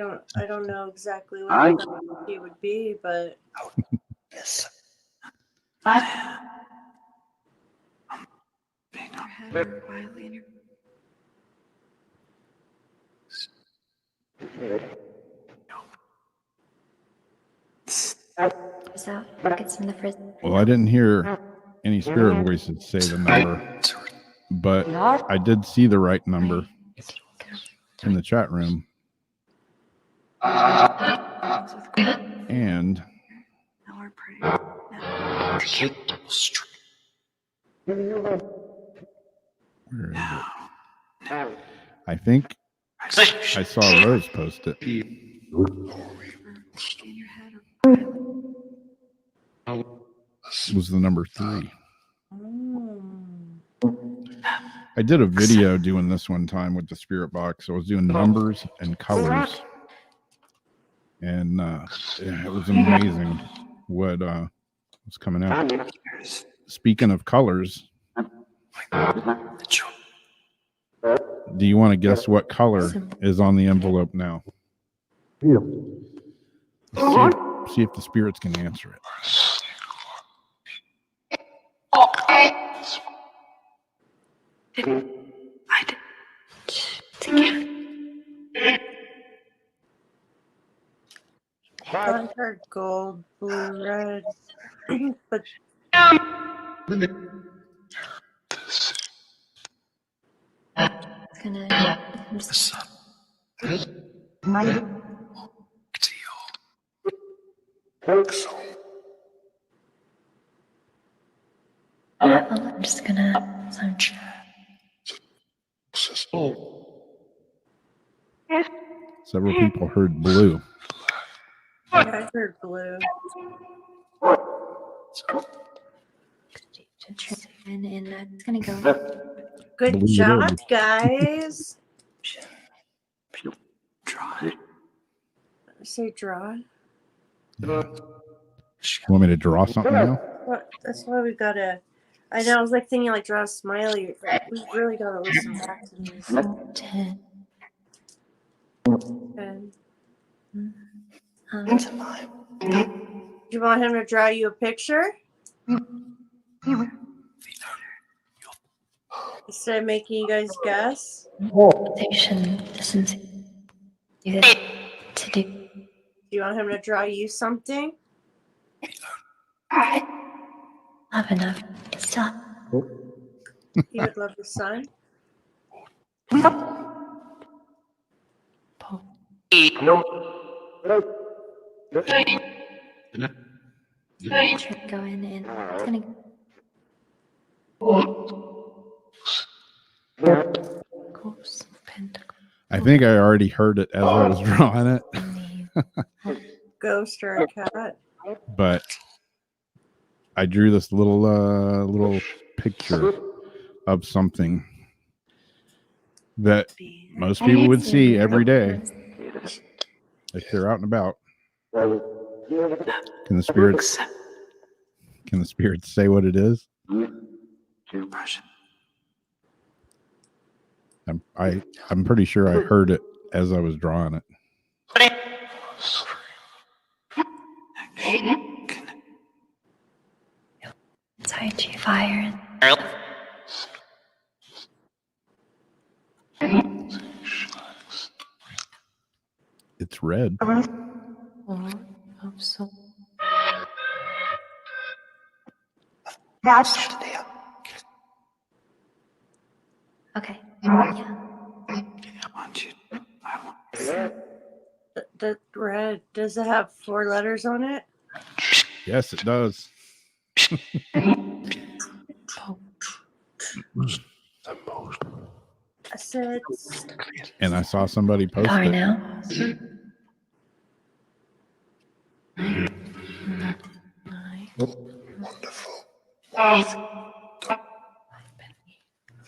don't know exactly what it would be, but Yes. Your head quietly in your Is out. Gets in the fridge. Well, I didn't hear any spirit voices say the number, but I did see the right number in the chat room. And now our prayer. Now. where is it? I think I saw Rose post it. In your head or Was the number 3. mm, I did a video doing this one time with the spirit box. I was doing numbers and colors, and it was amazing what was coming out. Speaking of colors, do you want to guess what color is on the envelope now? See if the spirits can answer it. I did. I heard gold, blue, red, but It's gonna. I'm just I'm just gonna. Several people heard blue. I heard blue. And it's gonna go. Good Blue job, red. guys. Say draw. Want me to draw something now? What? That's why we gotta. I know. I was like thinking, like draw a smiley. We really gotta listen back to these. 10. And Into mine. do you want him to draw you a picture? Instead of making you guys guess, Station isn't needed to do. do you want him to draw you something? I have enough stuff. You would love the sun. Go in and it's gonna Course, pentacle. I think I already heard it as I was drawing it, Ghost or a cat. but I drew this little picture of something that most people would see every day if they're out and about. Can the spirits say what it is? I'm pretty sure I heard it as I was drawing it. inside you fire. It's red. Or of soul. Okay. Yeah. The red, does it have 4 letters on it? Yes, it does. I said, And I saw somebody post Power it. now.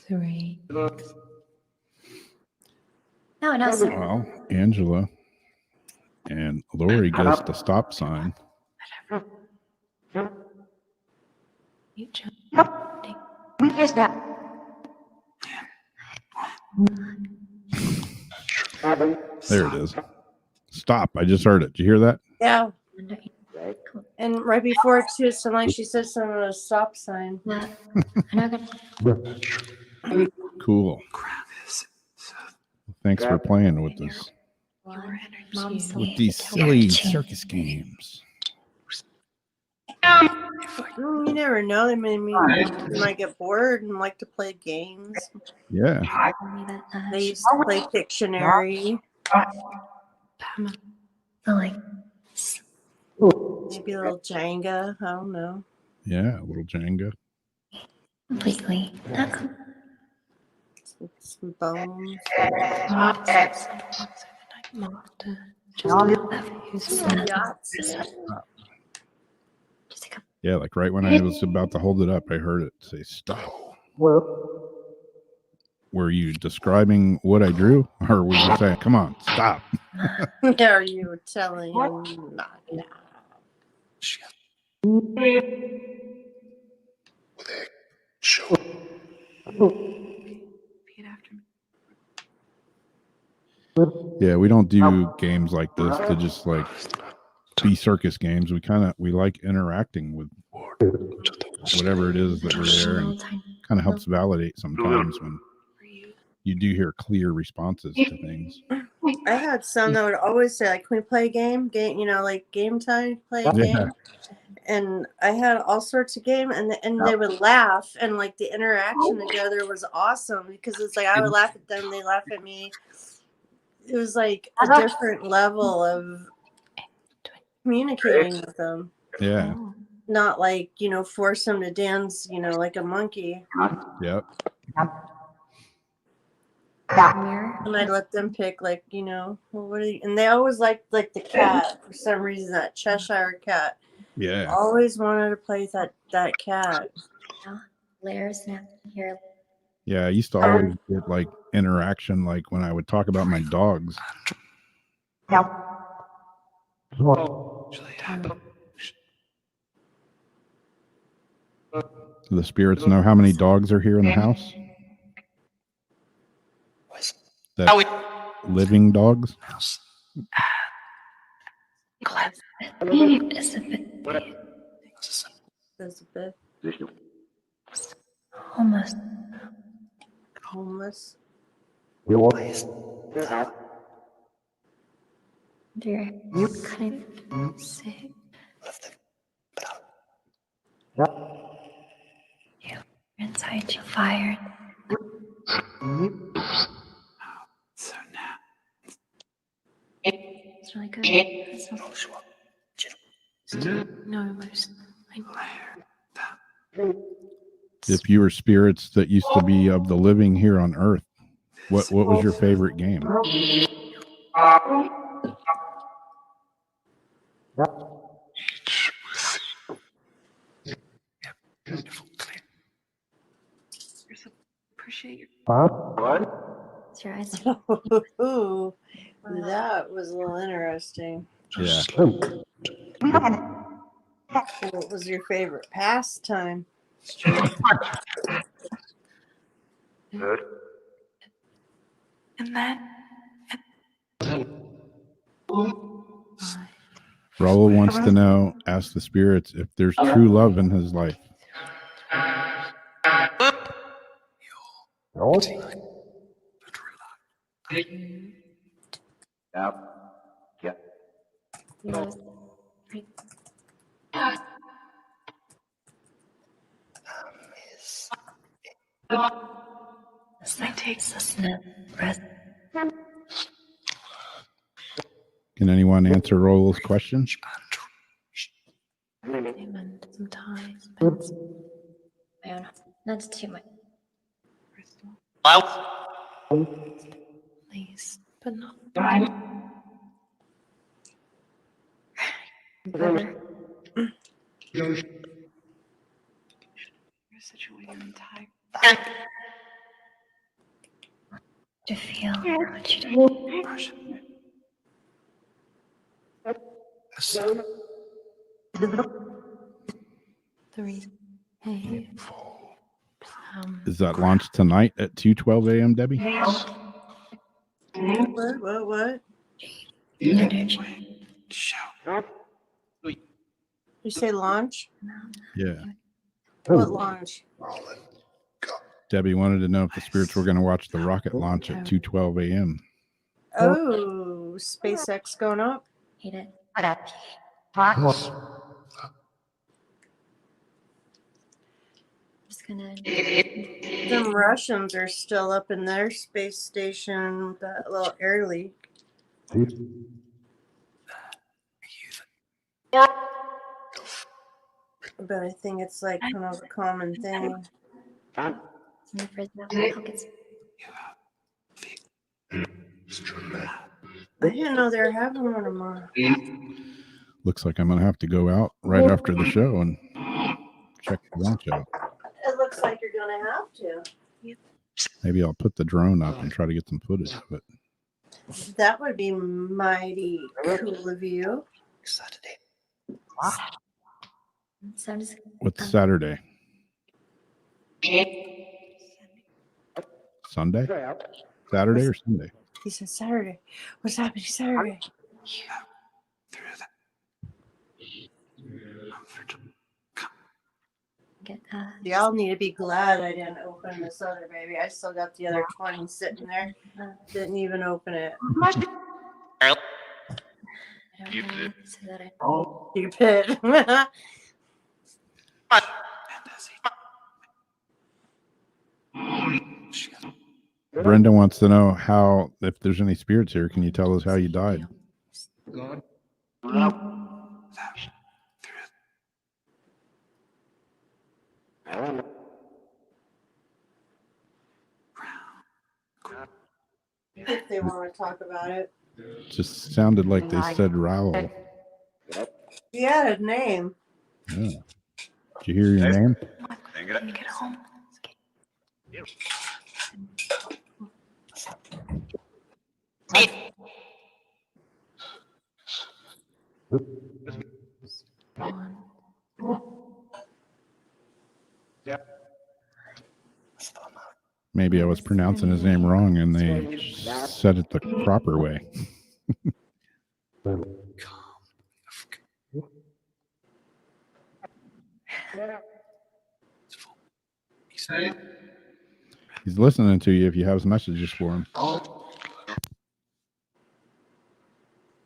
Three. No, no. Well, Angela and Lori guessed the stop sign. Each There it is. Stop. I just heard it. Did you hear that? yeah. And right before it too, something she said something about a stop sign. Cool. Thanks for playing with us. Mom's With these silly circus games. You never know. They might get bored and like to play games. Yeah. They used to play Pictionary, Like maybe a little Jenga. I don't know. Yeah. A little Jenga. completely. Some bones. Yeah. Like right when I was about to hold it up, I heard it say stop. Were you describing what I drew? Or were you saying, come on, stop? Are you telling him not now? Repeat after me. Yeah, we don't do games like this to just like be circus games. We like interacting with whatever it is that we're there, and kind of helps validate sometimes when you do hear clear responses to things. I had some that would always say, like, can we play a game? Like game time, play a Yeah. game. And I had all sorts of game, and they would laugh, and like the interaction together was awesome because it's like I would laugh at them, they laugh at me. It was like a different level of communicating with them, Yeah. not like force them to dance, like a monkey. Yep. And I'd let them pick, like, well, what are you? And they always liked like the cat for some reason. That Cheshire cat. Yeah. Always wanted to play with that cat. Layers now here. Yeah. I used to always get like interaction, like when I would talk about my dogs. Do the spirits know how many dogs are here in the house? That living dogs? It's a bit Elizabeth. almost Homeless. Please. You're kind of sick. You're inside your fire. So now. It's really good. It's not No emotion. If you were spirits that used to be of the living here on Earth, what was your favorite game? Beautiful clean. Appreciate your it's your eyes. Ooh, that was a little interesting. Yeah. What was your favorite pastime? and then Raul wants to know, ask the spirits if there's true love in his life. It's like assessment. Rest. Can anyone answer Raul's question? Amen. Some ties. Pens. My own. Not too much. please, but not Whatever. your situation entire. To feel what you do. The reason. Hey. Is that launched tonight at 2:12 a.m., Debbie? What? Energy. You say launch? Yeah. What launch? Debbie wanted to know if the spirits were going to watch the rocket launch at 2:12 a.m. Oh, SpaceX going up? Hate it. Just gonna. Some Russians are still up in their space station, that little air leak. But I think it's like kind of a common thing. In the fridge now. Pockets. I didn't know they were having one tomorrow. Looks like I'm going to have to go out right after the show and check the launch out. It looks like you're going to have to. Maybe I'll put the drone up and try to get some footage of it. That would be mighty cool of you. Saturday. So I'm just. What's Saturday? Sunday? Saturday or Sunday? He said Saturday. What's happening Saturday? Get, Y'all need to be glad I didn't open this other baby. I still got the other 20 sitting there. Didn't even open it. I don't know. So that I. Stupid. Brenda wants to know how, if there's any spirits here, can you tell us how you died? If they want to talk about it. Just sounded like they said Raul. He had a name. Yeah. Did you hear your name? When you get home. Maybe I was pronouncing his name wrong and they said it the proper way. He's listening to you if you have messages for him. Oh,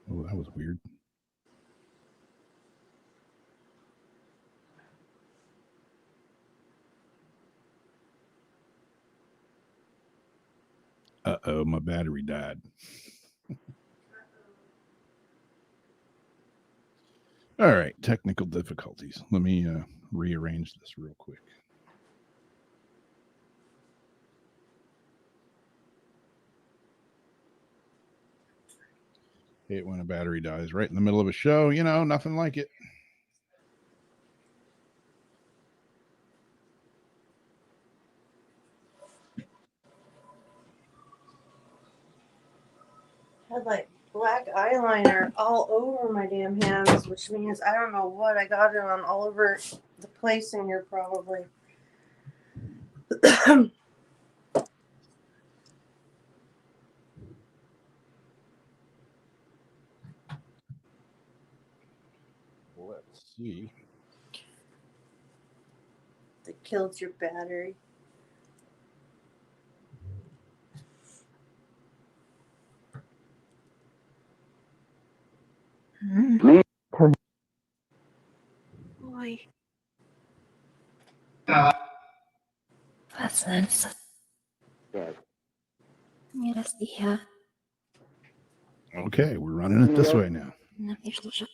that was weird. Uh-oh, my battery died. All right, technical difficulties. Let me rearrange this real quick. Hate when a battery dies right in the middle of a show. You know, nothing like it. Had like black eyeliner all over my damn hands, which means I don't know what I got it on all over the place in here probably. Let's see. That killed your battery. Boy. That's nice. Yes, yeah. Okay, we're running it this way now. No, there's no-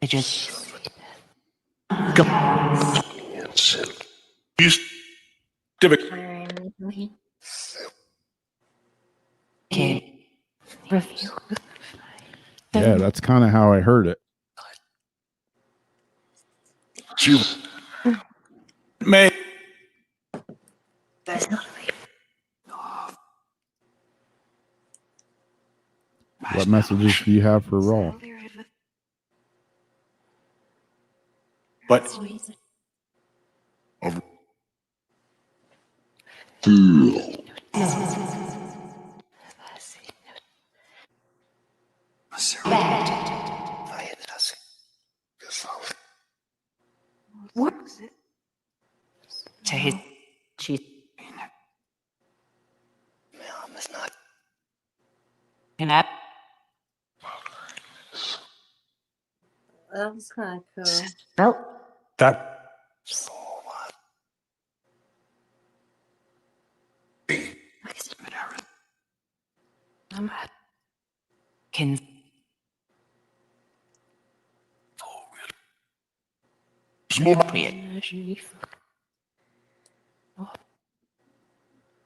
I just go. Okay. Review. Yeah, that's kind of how I heard it. May That's not What messages do you have for Raw? but What was it? She's not. Can That was kind of cool. Well, that so I'm can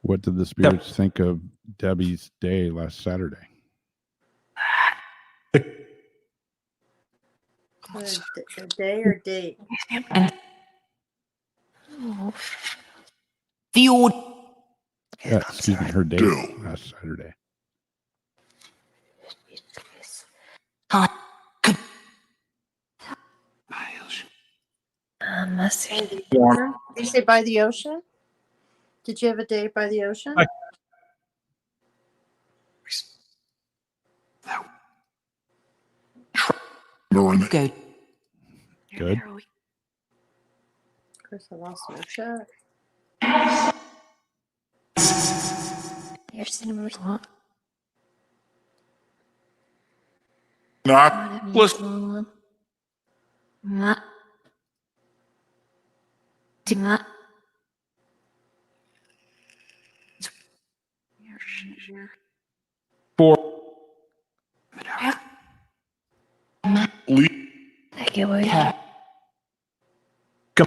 What did the spirits think of Debbie's day last Saturday? A day or date? the old Yeah, excuse me, her date last Saturday. Did you say by the ocean? Did you have a date by the ocean? Lauren, go. Good. Of course, I lost my shot. There's cinema. What? not Was not. Not. for Lee. Take it away. Go.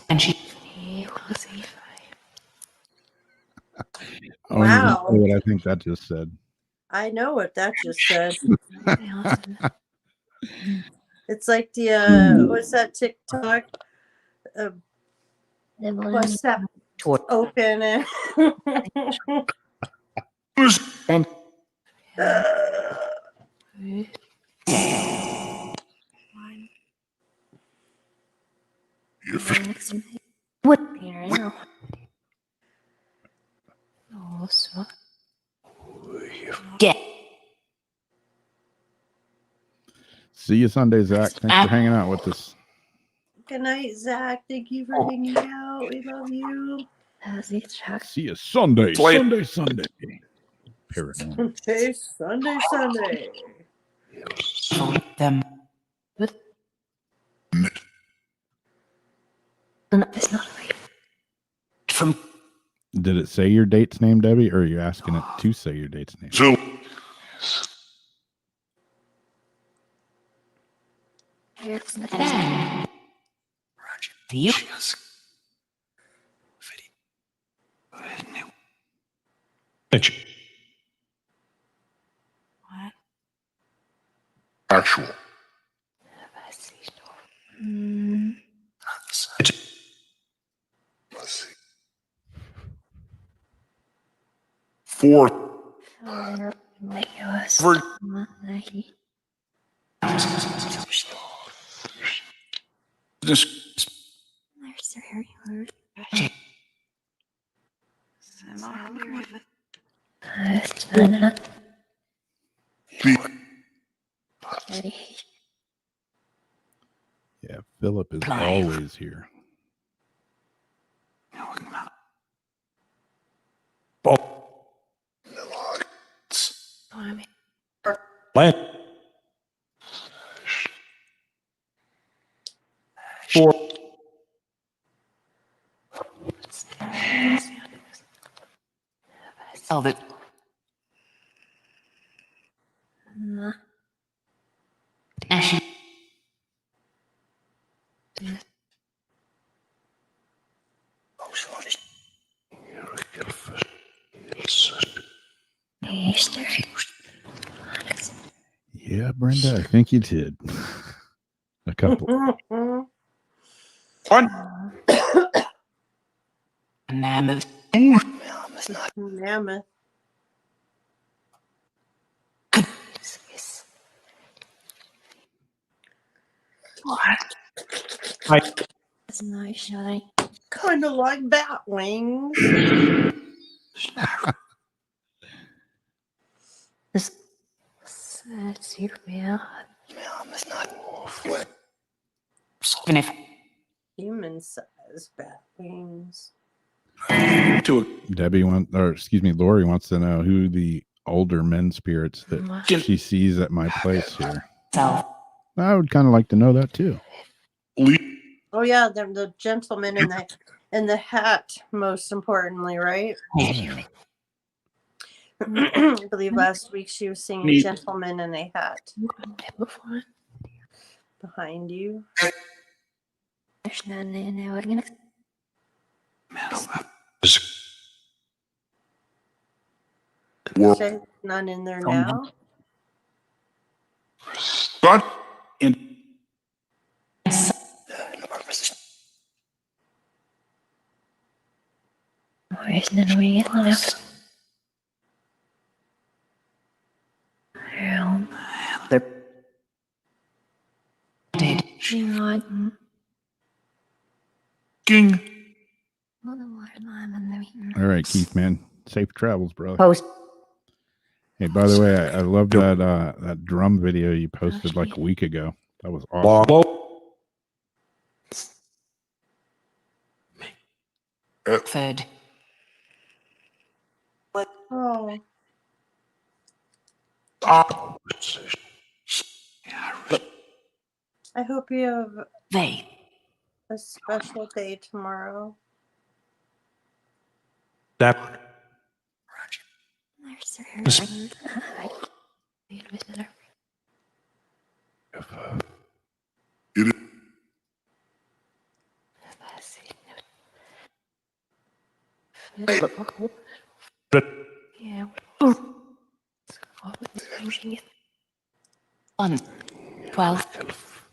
And she I don't even know Wow. what I think that just said. I know what that just said. It's like the what's that TikTok? What's that taught open and and You fish what Here I know. Oh, so. See you Sunday, Zach. Thanks for hanging out with us. Good night, Zach. Thank you for hanging out. We love you. See you, Chuck. See you Sunday. Later. Sunday. Paranormal. Okay, Sunday. Them. No, it's not right. From Did it say your date's name, Debbie, or are you asking it to say your date's name? So, It's not the you. What? actual. Let's see. 4. For This Yeah, Philip is always here. land. 4. Oh, that. Ashy. Yeah, Brenda, I think you did. A couple. Mammoth. Mammoth. It's not shiny. Kind of like bat wings. That's your mouth. Sniff. Human size bat wings. To Debbie Lori wants to know who the older men spirits that she sees at my place here. So. I would kind of like to know that too. Oh yeah, they're the gentleman in the hat, most importantly, right? I believe last week she was singing Neat. "Gentleman in a Hat" behind you. There's none in there. We're gonna Say none in there now. But in Where's none we get left? They're dead. King. All right, Keith, man. Safe travels, brother. Post. Hey, by the way, I love that drum video you posted like a week ago. That was awesome. Fed. Oh, I hope you have They. a special day tomorrow. That It is Yeah. 1. 12.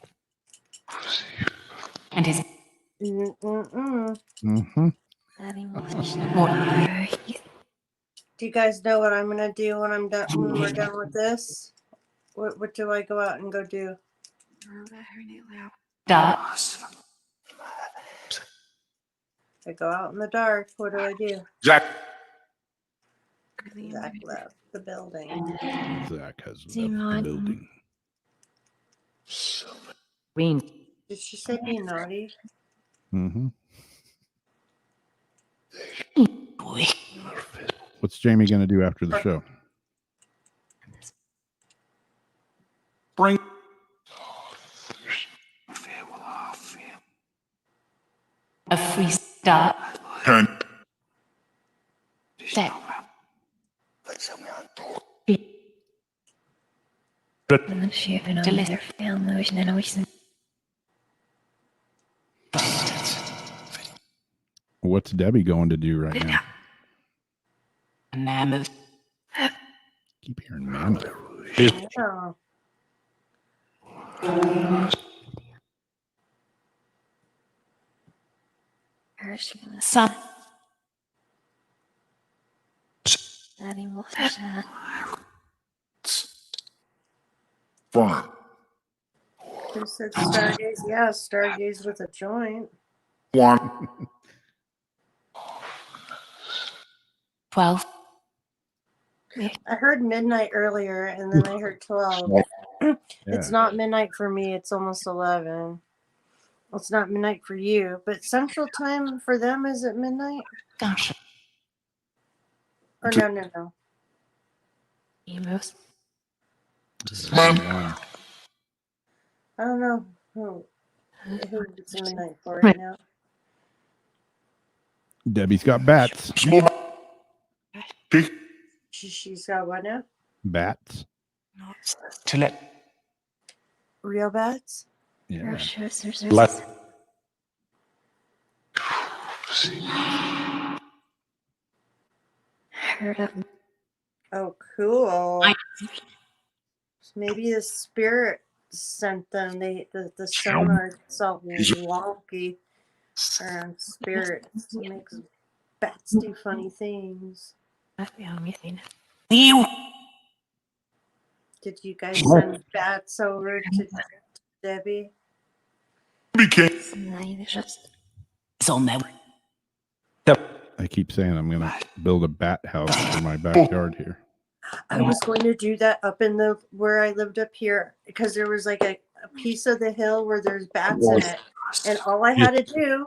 And his. Mm-mm-mm. Mm-hmm. Do you guys know what I'm gonna do when I'm done? When we're done with this, what do I go out and go do? Dot. I go out in the dark. What do I do? Zach. Zach left the building. Zach has left the building. Green. Did she say be naughty? Mm-hmm. What's Jamie going to do after the show? Bring. A free start. Turn. Set. Men chefen Till om it- er film och sen och sen. What's Debbie going to do right now? Mammoth. Keep hearing mammoth. Oh, Sun. Daddy måste säga. Farm. who said stargaze? Yeah, stargaze with a joint. One. 12. I heard midnight earlier, and then I heard 12. It's not midnight for me. It's almost 11. Well, it's not midnight for you, but Central Time for them is at midnight? Gosh. Or no. Emos. Wow. I don't know who it's midnight for right now. Debbie's got bats. Small. Big. She's got what now? Bats. To let. Real bats? Yeah. Left. Heard of Oh, cool. Maybe the spirit sent them. The sonar so wonky around spirits to make bats do funny things. You. Did you guys send bats over to Debbie? Became. It's on there. I keep saying I'm going to build a bat house for my backyard here. I was going to do that up in the where I lived up here because there was like a piece of the hill where there's bats in it, and all I had to do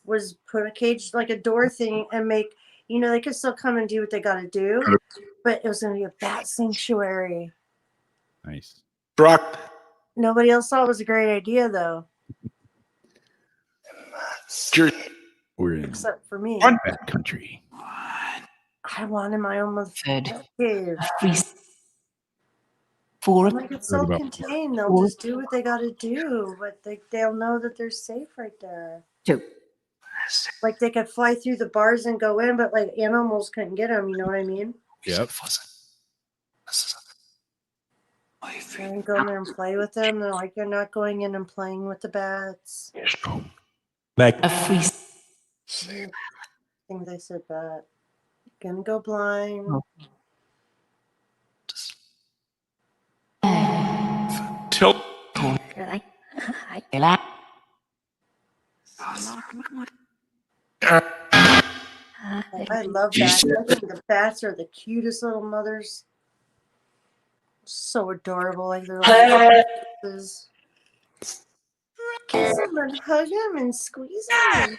was put a cage, like a door thing, and make, they could still come and do what they got to do, but it was going to be a bat sanctuary. Nice. Truck. Nobody else thought it was a great idea though, We're in except for me. bat country. I wanted my own Third. motherfucking cave. Free. 4. I'm like, it's self-contained. They'll just do what they got to do, but they'll know that they're safe right there. 2. Like they could fly through the bars and go in, but like animals couldn't get them. You know what I mean? Yep. And go in there and play with them. They're like, you're not going in and playing with the bats. A free. I think they said bat. Gonna go blind. Tilt. like Ela. I love bats. I think the bats are the cutest little mothers. So adorable. Like they're like kisses. Kiss them and hug them and squeeze them.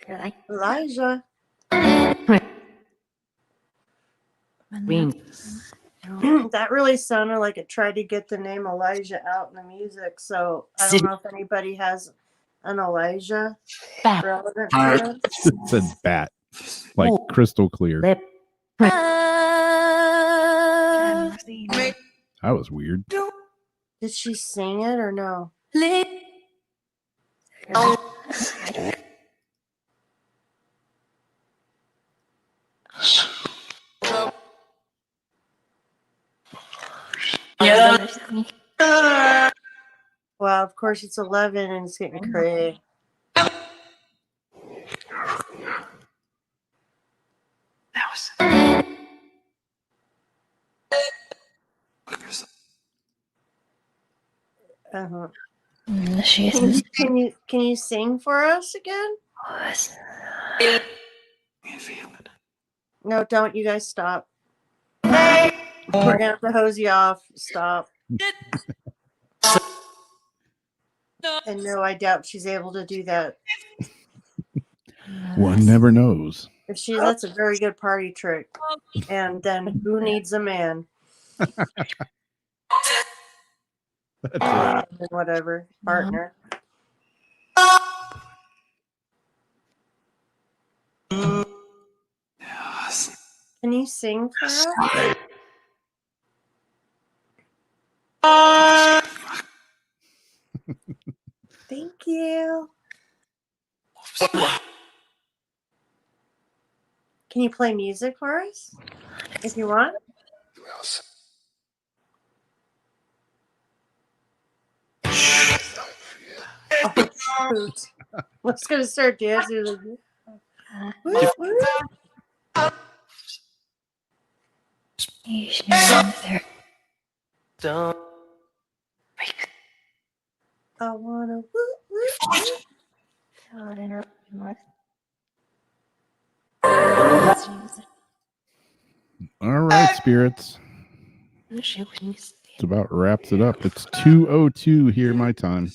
like Elijah. Green. That really sounded like it tried to get the name Elijah out in the music. So I don't know if anybody has an Elijah Bat. relevant to it. It said bat, like crystal clear. Lip. That was weird. Did she sing it or no? Well, of course it's 11 and it's getting crazy. Uh-huh. She is Can you sing for us again? No, don't. You guys stop. We're gonna have to hose you off. Stop. And no, I doubt she's able to do that. One never knows. If she, that's a very good party trick. And then who needs a man? Whatever partner. Can you sing for us? Thank you. Can you play music for us if you want? Oh, shoot. Let's gonna start dancing. Woo, woo. You should know there. I wanna woo, woo, woo. Oh, I interrupt you more. All right, spirits. It's about wraps it up. It's 2:02 here, my time.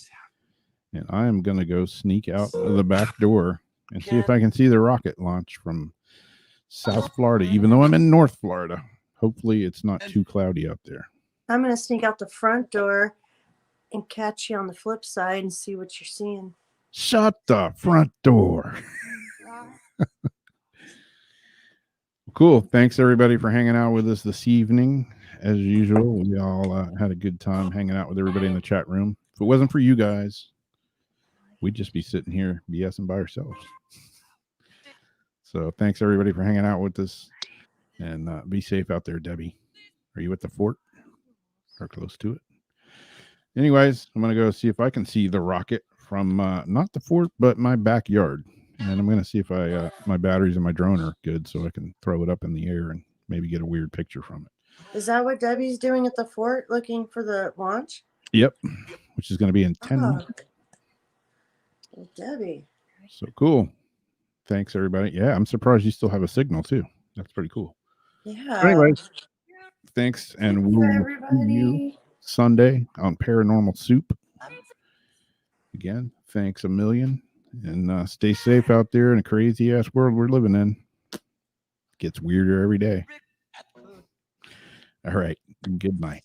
And I am going to go sneak out of the back door and see if I can see the rocket launch from South Florida, even though I'm in North Florida. Hopefully, it's not too cloudy out there. I'm gonna sneak out the front door and catch you on the flip side and see what you're seeing. Shut the front door. Cool. Thanks, everybody, for hanging out with us this evening. As usual, we all had a good time hanging out with everybody in the chat room. If it wasn't for you guys, we'd just be sitting here BSing by ourselves. So thanks, everybody, for hanging out with us. And be safe out there, Debbie. Are you at the fort or close to it? Anyways, I'm going to go see if I can see the rocket from not the fort, but my backyard. And I'm going to see if my batteries in my drone are good so I can throw it up in the air and maybe get a weird picture from it. Is that what Debbie's doing at the fort, looking for the launch? Yep, which is going to be in 10 minutes. Oh, Debbie. So cool. Thanks, everybody. Yeah, I'm surprised you still have a signal, too. That's pretty cool. Yeah. Anyways, thanks, and Thank you, we'll see you everybody. Sunday on Paranormal Soup. Again, thanks a million, and stay safe out there in a crazy ass world we're living in. Gets weirder every day. All right. Good night.